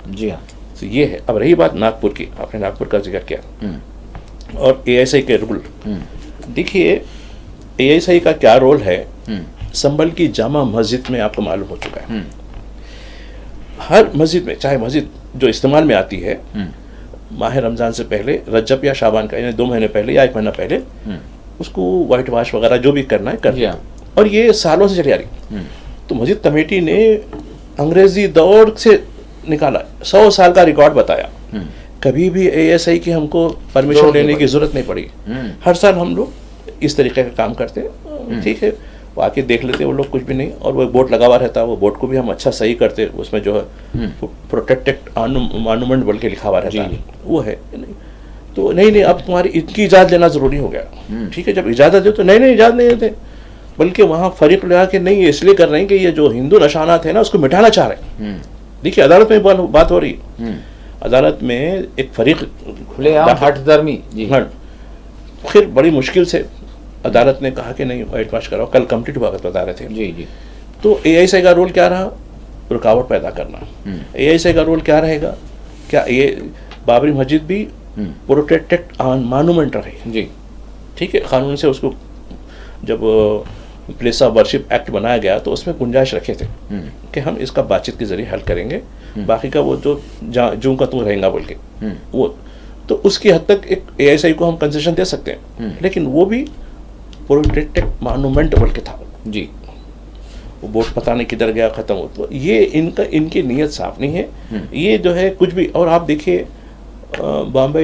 Speaker 2: जी हाँ। तो ये है। अब रही बात नागपुर की, आपने नागपुर का जिक्र किया और एएसआई के रूल, देखिए एएसआई का क्या रोल है, संभल की जामा मस्जिद में आपको मालूम हो चुका है, हर मस्जिद में, चाहे मस्जिद जो इस्तेमाल में आती है, माह रमज़ान से पहले, रजब या शाबान का, यानी 2 महीने पहले या 1 महीना पहले उसको वाइट वॉश वगैरह जो भी करना है कर दिया, और ये सालों से चली आ रही। तो मस्जिद कमेटी ने अंग्रेजी दौर से निकाला, 100 साल का रिकॉर्ड बताया, कभी भी एएसआई की हमको परमिशन लेने की जरूरत नहीं पड़ी, हर साल हम लोग इस तरीके का काम करते हैं, ठीक है। वो आके देख लेते वो लोग, कुछ भी नहीं, और वो एक बोर्ड लगा हुआ रहता, वो बोर्ड को भी हम अच्छा सही करते, उसमें जो है प्रोटेक्टेड मॉन्यूमेंट बोल के लिखा हुआ रहता है, वो है नहीं। तो नहीं अब तुम्हारी इनकी इजाज़त लेना ज़रूरी हो गया। ठीक है, जब इजाज़त दे तो नहीं इजाज़त नहीं देते, बल्कि वहाँ फरीक लगा के नहीं, इसलिए कर रहे हैं कि ये जो हिंदू निशानात है ना उसको मिटाना चाह रहे हैं। देखिए अदालत में बात हो रही है, अदालत में एक फरीक
Speaker 1: खुलेआम हठधर्मी जी,
Speaker 2: फिर बड़ी मुश्किल से अदालत ने कहा कि नहीं वाइट वॉश कराओ, कल कंप्लीट वक्त बता रहे थे
Speaker 1: जी जी।
Speaker 2: तो AISI का रोल क्या रहा, रुकावट पैदा करना। AISI का रोल क्या रहेगा, क्या ये बाबरी मस्जिद भी प्रोटेक्टेड मॉन्यूमेंट रहे जी, ठीक है, कानून से उसको जब प्लेस ऑफ वर्शिप एक्ट बनाया गया तो उसमें गुंजाइश रखे थे कि हम इसका बातचीत के जरिए हल करेंगे, बाकी का वो जो जूं का तू रहेगा बोल के वो, तो उसकी हद तक एक AISI को हम कंसेशन दे सकते हैं, लेकिन वो भी प्रोटेक्टेड मॉन्यूमेंट बोल के था जी, वो बोर्ड पता नहीं किधर गया, खत्म हो। तो ये इनकी नीयत साफ नहीं है, ये जो है कुछ भी। और आप देखिए बॉम्बे,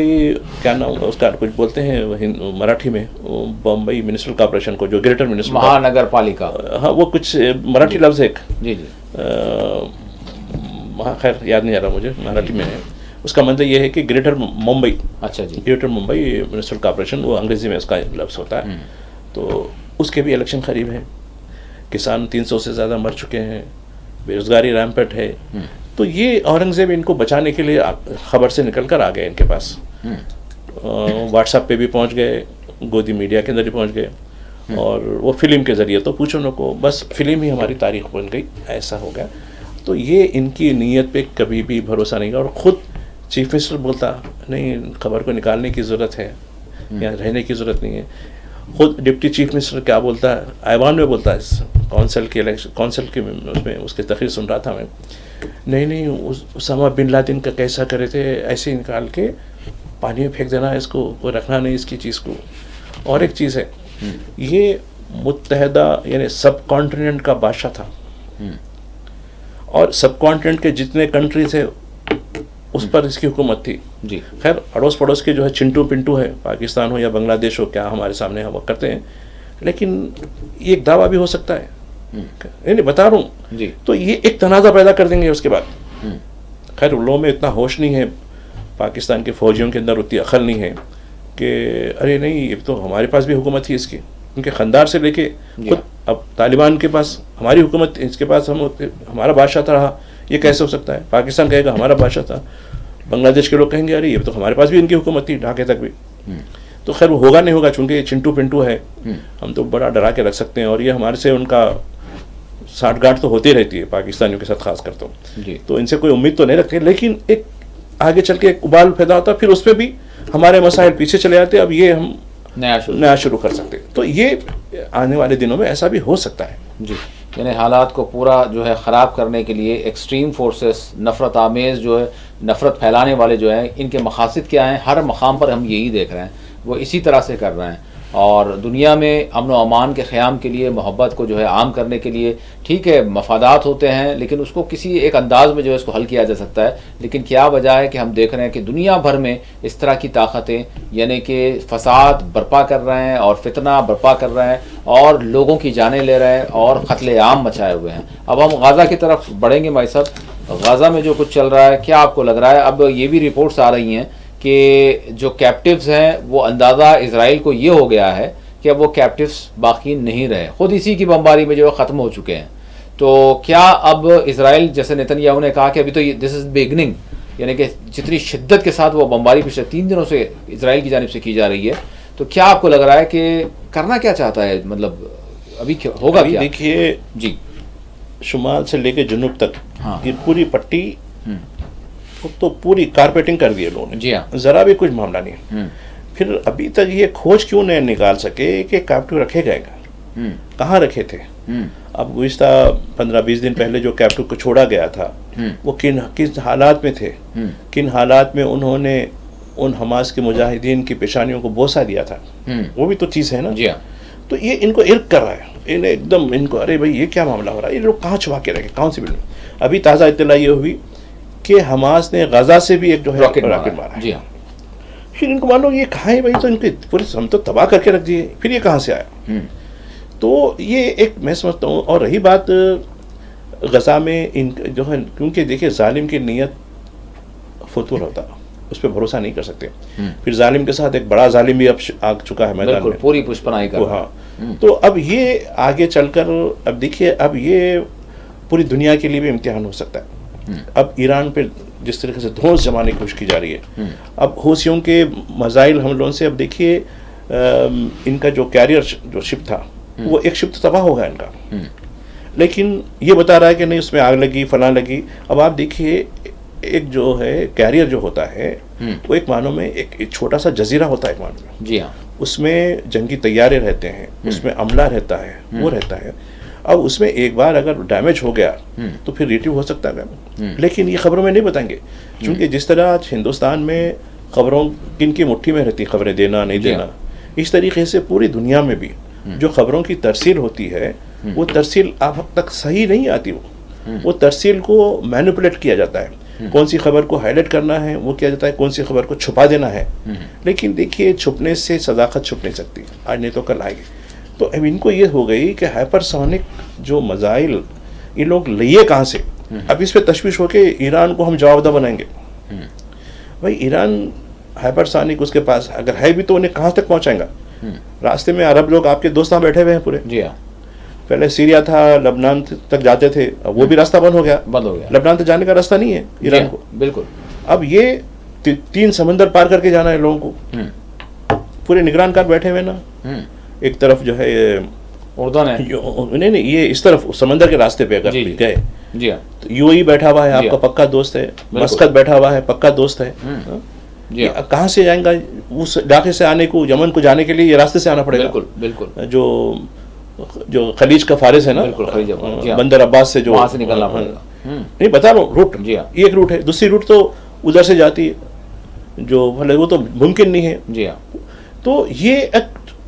Speaker 2: क्या नाम उसका कुछ बोलते हैं मराठी में, बॉम्बे म्यूनिसिपल कॉर्पोरेशन को, जो ग्रेटर म्यूनिसिपल
Speaker 1: महानगर पालिका,
Speaker 2: हाँ वो कुछ मराठी लफ्ज़ एक
Speaker 1: जी जी,
Speaker 2: खैर याद नहीं आ रहा मुझे, मराठी में है, उसका मतलब ये है कि ग्रेटर मुंबई,
Speaker 1: अच्छा जी,
Speaker 2: ग्रेटर मुंबई म्यूनिसिपल कॉर्पोरेशन, वो अंग्रेजी में उसका लफ्ज़ होता है। तो उसके भी इलेक्शन करीब है, किसान 300 से ज़्यादा मर चुके हैं, बेरोजगारी रैम्पेंट है। तो ये औरंगज़ेब इनको बचाने के लिए खबर से निकल कर आ गए इनके पास, व्हाट्सएप पे भी पहुंच गए, गोदी मीडिया के अंदर भी पहुंच गए, और वो फिल्म के ज़रिए, तो पूछो उनको को बस फिल्म ही हमारी तारीख बन गई, ऐसा हो गया। तो ये इनकी नीयत पे कभी भी भरोसा नहीं। और ख़ुद चीफ मिनिस्टर बोलता नहीं, खबर को निकालने की ज़रूरत है या रहने की ज़रूरत नहीं है। खुद डिप्टी चीफ मिनिस्टर क्या बोलता है, ऐवान में बोलता है, कौंसिल के उसमें उसके तकरीर सुन रहा था मैं, नहीं उसामा बिन लादेन का कैसा करे थे, ऐसे निकाल के पानी में फेंक देना, इसको कोई रखना नहीं इसकी चीज़ को। और एक चीज़ है, ये मुत्तहदा यानी सब कॉन्टिनेंट का बादशाह था, और सब कॉन्टिनेंट के जितने कंट्री थे उस पर इसकी हुकूमत थी जी। खैर अड़ोस पड़ोस के जो है चिंटू पिंटू है, पाकिस्तान हो या बांग्लादेश हो, क्या हमारे सामने हम करते हैं, लेकिन ये एक दावा भी हो सकता है, नहीं बता रहा हूँ जी। तो ये एक तनाज़ा पैदा कर देंगे उसके बाद। खैर उन लोगों में इतना होश नहीं है, पाकिस्तान के फ़ौजियों के अंदर उतनी अकल नहीं है कि अरे नहीं, ये तो हमारे पास भी हुकूमत थी इसकी, उनके खंदार से लेके खुद अब तालिबान के पास हमारी हुकूमत, इसके पास हमारा बादशाह था रहा, ये कैसे हो सकता है। पाकिस्तान कहेगा हमारा बादशाह था, बांग्लादेश के लोग कहेंगे अरे ये तो हमारे पास भी इनकी हुकूमत थी, ढाके तक भी। तो खैर वो होगा नहीं होगा, चूंकि ये चिंटू पिंटू है, हम तो बड़ा डरा के रख सकते हैं, और ये हमारे से उनका साठगांठ तो होती रहती है पाकिस्तानियों के साथ खास कर। तो इनसे कोई उम्मीद तो नहीं रखते, लेकिन एक आगे चल के एक उबाल पैदा होता, फिर उस पर भी हमारे मसाइल पीछे चले जाते, अब ये हम नया शुरू कर सकते। तो ये आने वाले दिनों में ऐसा भी हो सकता है
Speaker 1: जी। यानी हालात को पूरा जो है ख़राब करने के लिए एक्सट्रीम फोर्सेस, नफ़रत आमेज़ जो है, नफ़रत फैलाने वाले जो हैं, इनके मकासद क्या हैं, हर मकाम पर हम यही देख रहे हैं, वो इसी तरह से कर रहे हैं। और दुनिया में अमन व अमान के क़याम के लिए, मोहब्बत को जो है आम करने के लिए, ठीक है मफादात होते हैं, लेकिन उसको किसी एक अंदाज़ में जो है इसको हल किया जा सकता है। लेकिन क्या वजह है कि हम देख रहे हैं कि दुनिया भर में इस तरह की ताकतें यानी कि फ़साद बर्पा कर रहे हैं और फितना बर्पा कर रहे हैं और लोगों की जानें ले रहे हैं और क़त्ल-ए-आम मचाए हुए हैं। अब हम गाज़ा की तरफ बढ़ेंगे भाई साहब। गाज़ा में जो कुछ चल रहा है, क्या आपको लग रहा है, अब ये भी रिपोर्ट्स आ रही हैं कि जो कैप्टिव्स हैं वो अंदाज़ा इज़राइल को ये हो गया है कि अब वो कैप्टिव्स बाकी नहीं रहे, ख़ुद इसी की बमबारी में जो है ख़त्म हो चुके हैं। तो क्या अब इज़राइल, जैसे नेतन्याहू ने कहा कि अभी तो दिस इज़ बिगनिंग, यानी कि जितनी शिद्दत के साथ वो बमबारी पिछले 3 दिनों से इज़राइल की जानिब से की जा रही है, तो क्या आपको लग रहा है कि करना क्या चाहता है, मतलब अभी होगा क्या?
Speaker 2: देखिए जी, शुमाल से लेके जुनूब तक ये पूरी पट्टी तो पूरी कारपेटिंग कर दी है लोगों ने जी। हाँ, ज़रा भी कुछ मामला नहीं। फिर अभी तक ये खोज क्यों नहीं निकाल सके कि कैप्टिव रखे गए, कहाँ रखे थे। अब गुज़िश्ता 15-20 दिन पहले जो कैप्टिव को छोड़ा गया था, वो किस हालात में थे, किन हालात में उन्होंने उन हमास के मुजाहिदीन की पेशानियों को बोसा दिया था, वो भी तो चीज़ है ना जी। हाँ, तो ये इनको इर्क कर रहा है, इन्हें एकदम इनको, अरे भाई ये क्या मामला हो रहा है, ये लोग कहाँ छुपा के रखे, कौन सी बिल्डिंग। अभी ताज़ा इत्तला ये हुई कि हमास ने गजा से भी एक जो है रॉकेट मारा जी। हाँ, फिर इनको मानो ये कहाँ है भाई, तो इनके पूरे हम तो तबाह करके रख दिए, फिर ये कहाँ से आया। तो ये एक मैं समझता हूँ। और रही बात गज़ा में इन जो है, क्योंकि देखिए जालिम की नीयत फतूर होता, उस पर भरोसा नहीं कर सकते। फिर जालिम के साथ एक बड़ा जालिम भी अब आ चुका है मैदान में,
Speaker 1: पूरी पुष्पनाई कर।
Speaker 2: हाँ, तो अब ये आगे चलकर अब देखिए, अब ये पूरी दुनिया के लिए भी इम्तिहान हो सकता है। अब ईरान पे जिस तरीके से धौंस जमाने की कोशिश की जा रही है, अब हूसियों के मज़ाइल हमलों से, अब देखिए इनका जो कैरियर जो शिप था, वो एक शिप तबाह हो गया इनका, लेकिन ये बता रहा है कि नहीं उसमें आग लगी, फलां लगी। अब आप देखिए, एक जो है कैरियर जो होता है, वो एक मानो में एक छोटा सा जजीरा होता है एक मानो में।
Speaker 1: जी हाँ।
Speaker 2: उसमें जंगी तैयारे रहते हैं, उसमें अमला रहता है, वो रहता है। अब उसमें एक बार अगर डैमेज हो गया तो फिर रिट्रीव हो सकता है, लेकिन ये खबरों में नहीं बताएंगे, क्योंकि जिस तरह आज हिंदुस्तान में खबरों किन की मुट्ठी में रहती, खबरें देना नहीं देना, इस तरीके से पूरी दुनिया में भी जो खबरों की तरसील होती है, वो तरसील आप तक सही नहीं आती। वो तरसील को मैनिपुलेट किया जाता है, कौन सी खबर को हाईलाइट करना है वो किया जाता है, कौन सी खबर को छुपा देना है। लेकिन देखिए, छुपने से सदाकत छुप नहीं सकती, आज नहीं तो कल आएगी। तो अब इनको ये हो गई कि हाइपरसोनिक जो मज़ाइल ये लोग लिए कहाँ से, अब इस पर तशवीश हो के ईरान को हम जवाबदा बनाएंगे। भाई ईरान हाइपरसोनिक उसके पास अगर है भी तो उन्हें कहाँ तक पहुँचाएगा? रास्ते में अरब लोग आपके दोस्त वहाँ बैठे हुए हैं पूरे।
Speaker 1: जी हाँ।
Speaker 2: पहले सीरिया था, लबनान तक जाते थे, अब वो भी रास्ता बंद हो गया। लबनान तक जाने का रास्ता नहीं है ईरान को।
Speaker 1: बिल्कुल।
Speaker 2: अब ये 3 समंदर पार करके जाना है लोगों को, पूरे निगरान कार बैठे हुए ना, एक तरफ जो है
Speaker 1: उर्दन है,
Speaker 2: नहीं ये इस तरफ समंदर के रास्ते पे अगर गए,
Speaker 1: जी हाँ,
Speaker 2: तो यूएई बैठा हुआ है आपका पक्का दोस्त है, मस्कत बैठा हुआ है पक्का दोस्त है। कहाँ से जाएगा उस इलाके से आने को, यमन को जाने के लिए ये रास्ते से आना पड़ेगा।
Speaker 1: बिल्कुल बिल्कुल।
Speaker 2: जो खलीज का फारिस है ना, बंदर अब्बास से जो
Speaker 1: वहां से निकलना पड़ेगा।
Speaker 2: नहीं बता रहा हूँ रूट, ये एक रूट है, दूसरी रूट तो उधर से जाती है जो भले वो तो मुमकिन नहीं है।
Speaker 1: जी हाँ।
Speaker 2: तो ये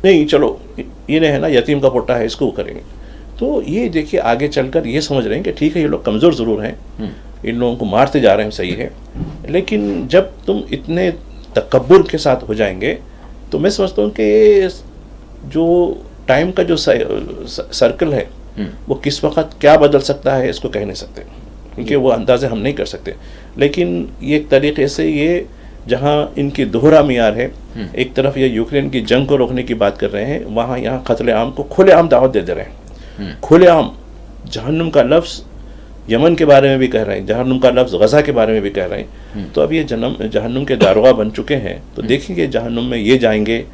Speaker 2: नहीं, चलो ये नहीं है ना, यतीम का पोटा है, इसको करेंगे। तो ये देखिए आगे चलकर ये समझ रहे हैं कि ठीक है ये लोग कमज़ोर ज़रूर हैं, इन लोगों को मारते जा रहे हैं, सही है, लेकिन जब तुम इतने तकब्बुर के साथ हो जाएंगे तो मैं समझता हूँ कि जो टाइम का जो सर्कल है वो किस वक्त क्या बदल सकता है इसको कह नहीं सकते, क्योंकि वो अंदाजे हम नहीं कर सकते। लेकिन ये एक तरीके से ये जहाँ इनकी दोहरा मियार है, एक तरफ ये यूक्रेन की जंग को रोकने की बात कर रहे हैं, वहाँ यहाँ कत्ले आम को खुलेआम दावत दे रहे हैं, खुलेआम। जहन्नुम का लफ्ज़ यमन के बारे में भी कह रहे हैं, जहन्नुम का लफ्ज़ गज़ा के बारे में भी कह रहे हैं। तो अब ये जहन्नुम के दारोगा बन चुके हैं, तो देखेंगे जहन्नुम में ये जाएंगे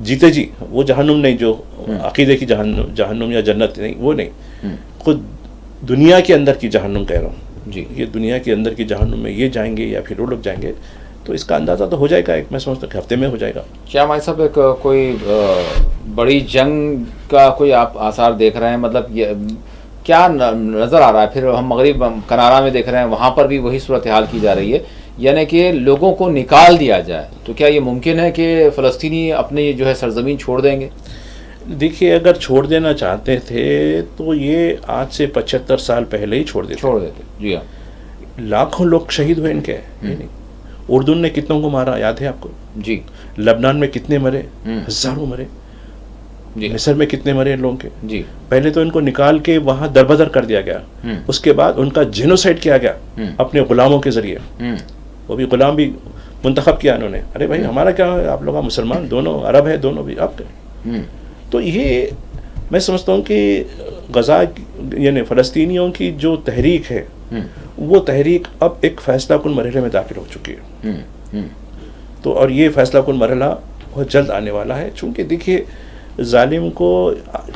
Speaker 2: जीते जी। वो जहन्नुम नहीं जो अकीदे की जहन्नुम या जन्नत नहीं, वो नहीं, खुद दुनिया के अंदर की जहन्नुम कह रहा हूँ जी, ये दुनिया के अंदर की जहन्नुम में ये जाएंगे या फिर वो लोग जाएंगे। तो इसका अंदाज़ा तो हो जाएगा, एक मैं समझता हूँ हफ्ते में हो जाएगा।
Speaker 1: क्या भाई साहब एक कोई बड़ी जंग का कोई आप आसार देख रहे हैं? मतलब ये क्या नज़र आ रहा है? फिर हम मगरिब कनारा में देख रहे हैं, वहाँ पर भी वही सूरत हाल की जा रही है, यानी कि लोगों को निकाल दिया जाए। तो क्या ये मुमकिन है कि फ़लस्तीनी अपनी जो है सरजमीन छोड़ देंगे?
Speaker 2: देखिए, अगर छोड़ देना चाहते थे तो ये आज से 75 साल पहले ही छोड़ देते।
Speaker 1: जी हाँ।
Speaker 2: लाखों लोग शहीद हुए इनके, नहीं उर्दू ने कितनों को मारा याद है आपको?
Speaker 1: जी।
Speaker 2: लबनान में कितने मरे, हजारों मरे। मिस्र में कितने मरे लोगों के।
Speaker 1: जी।
Speaker 2: पहले तो इनको निकाल के वहां दरबदर कर दिया गया, उसके बाद उनका जेनोसाइड किया गया अपने गुलामों के जरिए। वो भी गुलाम भी मुंतखब किया इन्होंने। अरे भाई हमारा क्या है, आप लोग मुसलमान, दोनों अरब है, दोनों भी आप। तो ये मैं समझता हूँ कि गज़ा यानी फ़लस्तीनियों की जो तहरीक है, वो तहरीक अब एक फैसला कुन मरहले में दाखिल हो चुकी है। तो और ये फैसला कुन मरहला बहुत जल्द आने वाला है, चूँकि देखिए जालिम को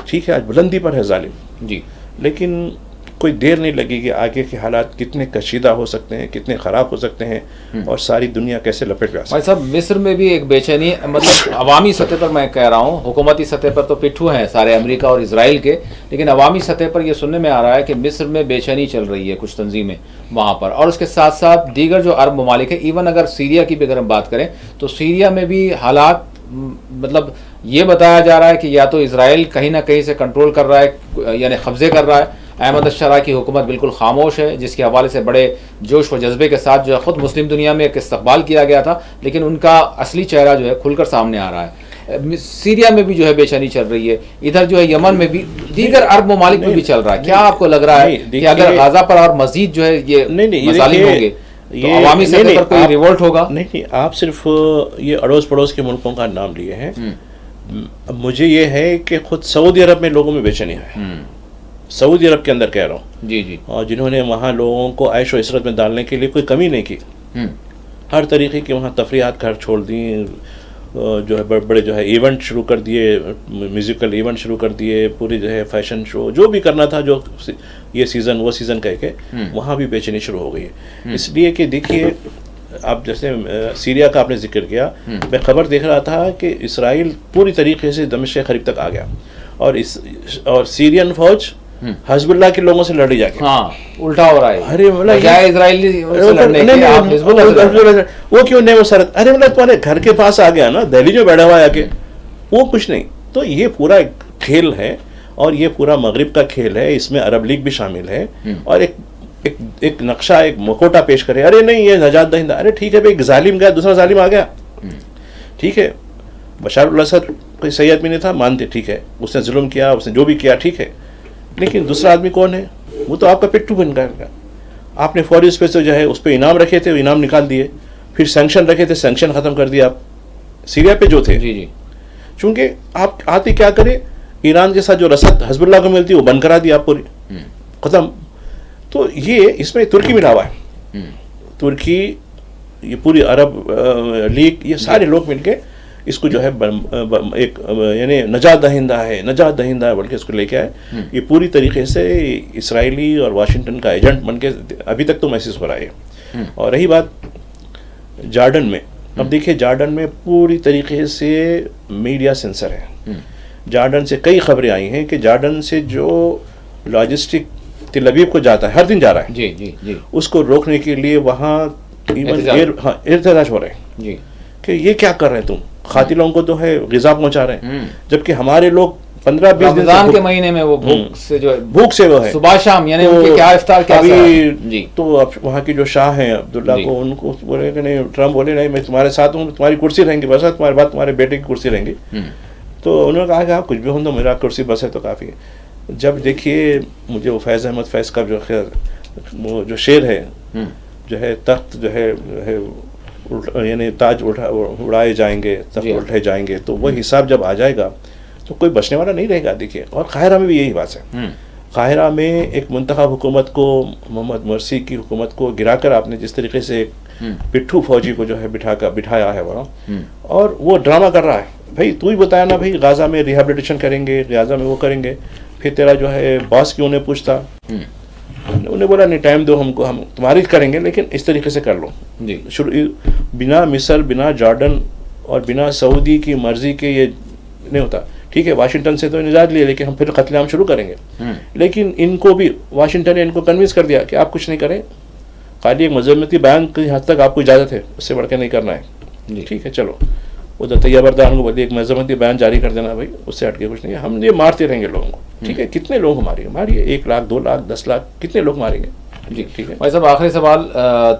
Speaker 2: ठीक है आज बुलंदी पर है जालिम जी, लेकिन कोई देर नहीं लगेगी, आगे के हालात कितने कशीदा हो सकते हैं, कितने ख़राब हो सकते हैं और सारी दुनिया कैसे लपेट में आ सकती है।
Speaker 1: भाई साहब, मिस्र में भी एक बेचैनी, मतलब अवामी सतह पर मैं कह रहा हूँ, हुकूमती सतह पर तो पिट्ठू हैं सारे अमेरिका और इसराइल के, लेकिन अवामी सतह पर यह सुनने में आ रहा है कि मिस्र में बेचैनी चल रही है कुछ तंजीमें वहाँ पर, और उसके साथ साथ दीगर जो अरब ममालिक है, इवन अगर सीरिया की भी अगर हम बात करें तो सीरिया में भी हालात, मतलब ये बताया जा रहा है कि या तो इसराइल कहीं ना कहीं से कंट्रोल कर रहा है, यानी कब्जे कर रहा है। अहमद अश-शरा की हुकूमत बिल्कुल खामोश है, जिसके हवाले से बड़े जोश व जज्बे के साथ जो है ख़ुद मुस्लिम दुनिया में एक इस्तकबाल किया गया था, लेकिन उनका असली चेहरा जो है खुलकर सामने आ रहा है। सीरिया में भी जो है बेचैनी चल रही है, इधर जो है यमन में भी, दीगर अरब ममालिक में भी चल रहा है। क्या आपको लग रहा है कि अगर गाजा पर और मजीद जो है ये मसालिम होंगे तो अवामी सतह पर कोई रिवोल्ट होगा?
Speaker 2: नहीं, आप सिर्फ ये अड़ोस पड़ोस के मुल्कों का नाम लिए हैं। मुझे ये है कि खुद सऊदी अरब में लोगों में बेचैनी है, सऊदी अरब के अंदर कह रहा हूँ
Speaker 1: जी जी,
Speaker 2: और जिन्होंने वहाँ लोगों को ऐश व इशरत में डालने के लिए कोई कमी नहीं की, हर तरीके के वहाँ तफरीहात घर छोड़ दी, जो है बड़े बड़े जो है इवेंट शुरू कर दिए, म्यूज़िकल इवेंट शुरू कर दिए, पूरी जो है फैशन शो जो भी करना था, जो ये सीज़न वो सीज़न कह के वहाँ भी बेचैनी शुरू हो गई है। इसलिए कि देखिए, आप जैसे सीरिया का आपने जिक्र किया, मैं खबर देख रहा था कि इसराइल पूरी तरीके से दमिश्क करीब तक आ गया और सीरियन फौज हिजबुल्लाह के लोगों से लड़ी जाके।
Speaker 1: हाँ, उल्टा हो रहा है।
Speaker 2: अरे मतलब
Speaker 1: इजराइली से लड़ने के आप हिजबुल्लाह से लड़ रहे हैं।
Speaker 2: वो क्यों नहीं, वो सरहद, अरे मतलब तुम्हारे घर के पास आ गया ना, दिल्ली में बैठा हुआ है आके, वो कुछ नहीं। तो ये पूरा एक खेल है और ये पूरा मगरिब का खेल है, इसमें अरब लीग भी शामिल है और एक नक्शा, एक मकोटा पेश करे, अरे नहीं ये नजात दहिंदा, अरे ठीक है भाई, एक जालिम गया दूसरा जालिम आ गया, ठीक है, बशार उल असद कोई सही आदमी नहीं था, मानते, ठीक है, उसने जुल्म किया, उसने जो भी किया, ठीक है, लेकिन दूसरा आदमी कौन है? वो तो आपका पिट्ठू बन गया। आपने फौरी उस पर जो है उस पर इनाम रखे थे, वो इनाम निकाल दिए, फिर सैंक्शन रखे थे, सैंक्शन ख़त्म कर दिया आप सीरिया पे जो थे।
Speaker 1: जी जी,
Speaker 2: चूँकि आप आते क्या करे, ईरान के साथ जो रसद हिजबुल्लाह को मिलती है वो बंद करा दी आप पूरी, ख़त्म। तो ये इसमें तुर्की मिला हुआ है, तुर्की, ये पूरी अरब लीग, ये सारे लोग मिलके इसको जो है एक यानी नजात दहिंदा है बोल के इसको लेके आए। ये पूरी तरीके से इसराइली और वाशिंगटन का एजेंट बन के अभी तक तो महसूस हो रहा है। और रही बात जॉर्डन में, अब देखिए जॉर्डन में पूरी तरीके से मीडिया सेंसर है। जॉर्डन से कई खबरें आई हैं कि जॉर्डन से जो लॉजिस्टिक तेल अवीव को जाता है, हर दिन जा रहा है
Speaker 1: जी जी जी,
Speaker 2: उसको रोकने के लिए वहाँ एहतजाज हो रहे हैं
Speaker 1: जी
Speaker 2: कि ये क्या कर रहे हैं तुम, खातिलों को तो है ग़िज़ा पहुंचा रहे हैं, जबकि हमारे लोग 15-20 दिन
Speaker 1: रमजान के महीने में वो भूख से जो है,
Speaker 2: भूख से वो है
Speaker 1: सुबह शाम, यानी उनके क्या इफ्तार क्या
Speaker 2: अभी। तो अब वहाँ की जो शाह हैं अब्दुल्ला को, उनको बोले कि नहीं, ट्रम्प बोले नहीं मैं तुम्हारे साथ हूँ, तुम्हारी कुर्सी रहेंगी बस, तुम्हारे बाद तुम्हारे बेटे की कुर्सी रहेंगी। तो उन्होंने कहा कि आप कुछ भी हो तो मेरा कुर्सी बस है तो काफ़ी है। जब देखिए मुझे वो फैज़ अहमद फैज़ का जो खैर वो जो शेर है, जो है तख्त जो है यानी ताज उड़ाए जाएंगे, तख्त उल्टे जाएंगे, तो वह हिसाब जब आ जाएगा तो कोई बचने वाला नहीं रहेगा। देखिए, और काहिरा में भी यही बात है। काहिरा में एक मुंतखब हुकूमत को, मोहम्मद मुर्सी की हुकूमत को गिराकर आपने जिस तरीके से एक पिट्ठू फौजी को जो है बिठाया है वहाँ, और वो ड्रामा कर रहा है। भाई तू ही बताया ना भाई, गाज़ा में रिहेबिलिटेशन करेंगे, गाज़ा में वो करेंगे, फिर तेरा जो है बॉस क्यों नहीं पूछता? उन्हें बोला नहीं टाइम दो हमको, हम तुम्हारी करेंगे लेकिन इस तरीके से कर लो जी। शुरू बिना मिस्र, बिना जॉर्डन और बिना सऊदी की मर्जी के ये नहीं होता। ठीक है, वाशिंगटन से तो निजात लिए, लेकिन हम फिर कत्लेआम शुरू करेंगे। लेकिन इनको भी वाशिंगटन ने इनको कन्विंस कर दिया कि आप कुछ नहीं करें, खाली एक मजम्मती बयान की हद तक आपको इजाज़त है, उससे बढ़ के नहीं करना है। ठीक है, चलो उधर तैयबरदान को बोलिए एक मजम्मती बयान जारी कर देना भाई, उससे हटके कुछ नहीं है, हम ये मारते रहेंगे लोगों को। ठीक है, कितने लोग मारिए 1 लाख 2 लाख 10 लाख कितने लोग मारेंगे जी। ठीक है
Speaker 1: भाई साहब, आखिरी सवाल,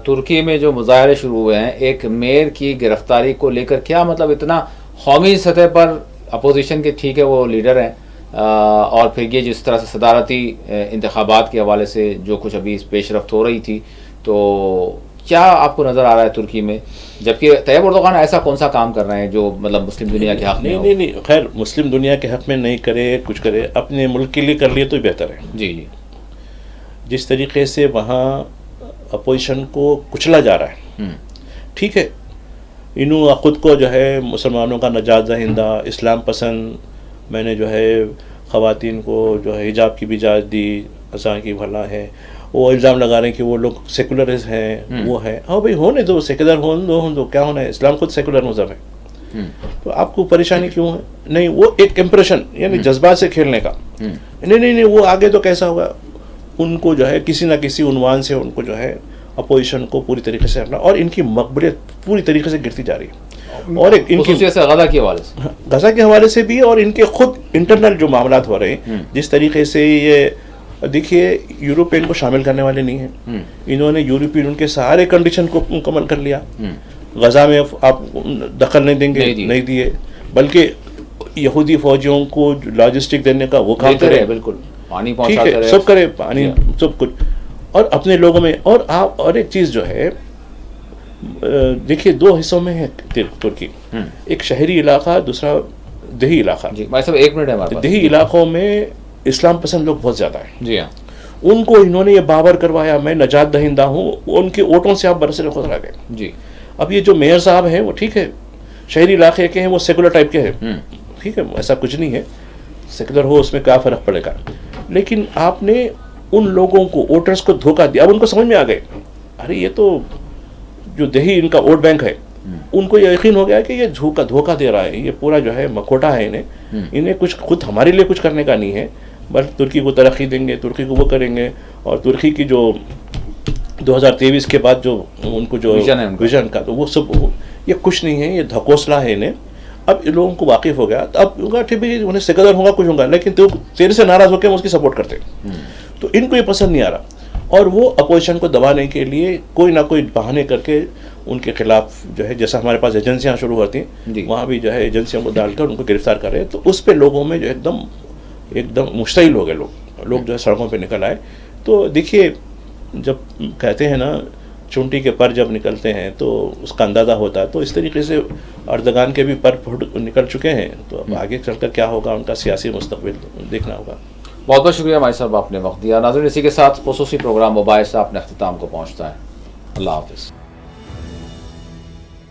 Speaker 1: तुर्की में जो मुजाहरे शुरू हुए हैं एक मेयर की गिरफ्तारी को लेकर, क्या मतलब इतना कौमी सतह पर अपोजिशन के, ठीक है वो लीडर हैं, और फिर ये जिस तरह से सदारती इंतखाबात के हवाले से जो कुछ अभी पेशरफ्त हो रही थी, तो क्या आपको नज़र आ रहा है तुर्की में, जबकि तैयब एर्दोगान ऐसा कौन सा काम कर रहे हैं जो मतलब मुस्लिम दुनिया के हक़ में हो?
Speaker 2: नहीं, खैर मुस्लिम दुनिया के हक़ में नहीं करे, कुछ करे, अपने मुल्क के लिए कर लिए तो बेहतर है
Speaker 1: जी जी।
Speaker 2: जिस तरीके से वहाँ अपोजिशन को कुचला जा रहा है, ठीक है, इन्हों ख़ुद को जो है मुसलमानों का नजात दहिंदा, इस्लाम पसंद, मैंने जो है ख़वातीन को जो है हिजाब की भी इजाज़त दी, असा की भला है, वो इल्ज़ाम लगा रहे हैं कि वो लोग सेकुलरिस्ट हैं, वो है। हाँ भाई होने दो, सेकुलर होने दो, क्या होना है, इस्लाम खुद सेकुलर मज़हब है, तो आपको परेशानी क्यों है? नहीं, वो एक इम्प्रेशन यानी जज्बात से खेलने का, नहीं, वो आगे तो कैसा होगा, उनको जो है किसी ना किसी उन्वान से उनको जो है अपोजिशन को पूरी तरीके से अपना, और इनकी मकबूलियत पूरी तरीके से गिरती जा रही है। और एक इनकी गजा के हवाले से भी, और इनके खुद इंटरनल जो मामला हो रहे हैं, जिस तरीके से ये देखिए यूरोपियन को शामिल करने वाले नहीं हैं, इन्होंने यूरोपियन के सारे कंडीशन को मुकम्मल कर लिया। गजा में आप दखल नहीं देंगे, नहीं दिए, बल्कि यहूदी फौजियों को लॉजिस्टिक देने का वो काम
Speaker 1: देते
Speaker 2: करे,
Speaker 1: रहे, बिल्कुल पानी
Speaker 2: ठीक
Speaker 1: पहुंचाते
Speaker 2: है,
Speaker 1: रहे,
Speaker 2: सब करे, पानी सब कुछ, और अपने लोगों में। और एक चीज़ जो है, देखिए 2 हिस्सों में है तुर्की, एक शहरी इलाका, दूसरा देही इलाका।
Speaker 1: जी भाई साहब, 1 मिनट है हमारे पास।
Speaker 2: देही इलाकों में इस्लाम पसंद लोग बहुत ज़्यादा हैं।
Speaker 1: जी हाँ,
Speaker 2: उनको इन्होंने ये बावर करवाया मैं नजात दहिंदा हूँ, उनके वोटों से आप बरसरे खुदरा गए।
Speaker 1: जी
Speaker 2: अब ये जो मेयर साहब हैं वो ठीक है, शहरी इलाके के हैं, वो सेकुलर टाइप के हैं, ठीक है, ऐसा कुछ नहीं है, सेकुलर हो उसमें क्या फ़र्क पड़ेगा। लेकिन आपने उन लोगों को, वोटर्स को धोखा दिया। अब उनको समझ में आ गए, अरे ये तो जो देही इनका वोट बैंक है, उनको ये यकीन हो गया कि ये धोखा दे रहा है, ये पूरा जो है मखोटा है इन्हें कुछ खुद हमारे लिए कुछ करने का नहीं है, बस तुर्की को तरक्की देंगे, तुर्की को वो करेंगे। और तुर्की की जो 2023 के बाद जो उनको जो विजन का, तो वो सब ये कुछ नहीं है, ये धकोसला है इन्हें। अब इन लोगों को वाकिफ हो गया, तो अब उनका ठीक है, उन्हें सेकुलर होगा, कुछ होगा, लेकिन तो तेरे से नाराज़ होकर उसकी सपोर्ट करते। तो इनको ये पसंद नहीं आ रहा, और वो अपोजिशन को दबाने के लिए कोई ना कोई बहाने करके उनके खिलाफ जो है, जैसा हमारे पास एजेंसियां शुरू होती हैं, वहाँ भी जो है एजेंसियों को डालकर उनको गिरफ्तार कर रहे हैं। तो उस पर लोगों में जो एकदम मुश्तइल हो गए, लोग जो है सड़कों पे निकल आए। तो देखिए, जब कहते हैं ना चुंटी के पर जब निकलते हैं तो उसका अंदाज़ा होता है, तो इस तरीके से अर्दगान के भी पर निकल चुके हैं। तो अब आगे चलकर क्या होगा, उनका सियासी मुस्तकबिल देखना होगा।
Speaker 1: बहुत बहुत शुक्रिया भाई साहब, आपने वक्त दिया। नाज़रीन, इसी के साथ खुसूसी प्रोग्राम मुबाहिसा अपने अख्तिताम को पहुँचता है। अल्लाह हाफ़िज़।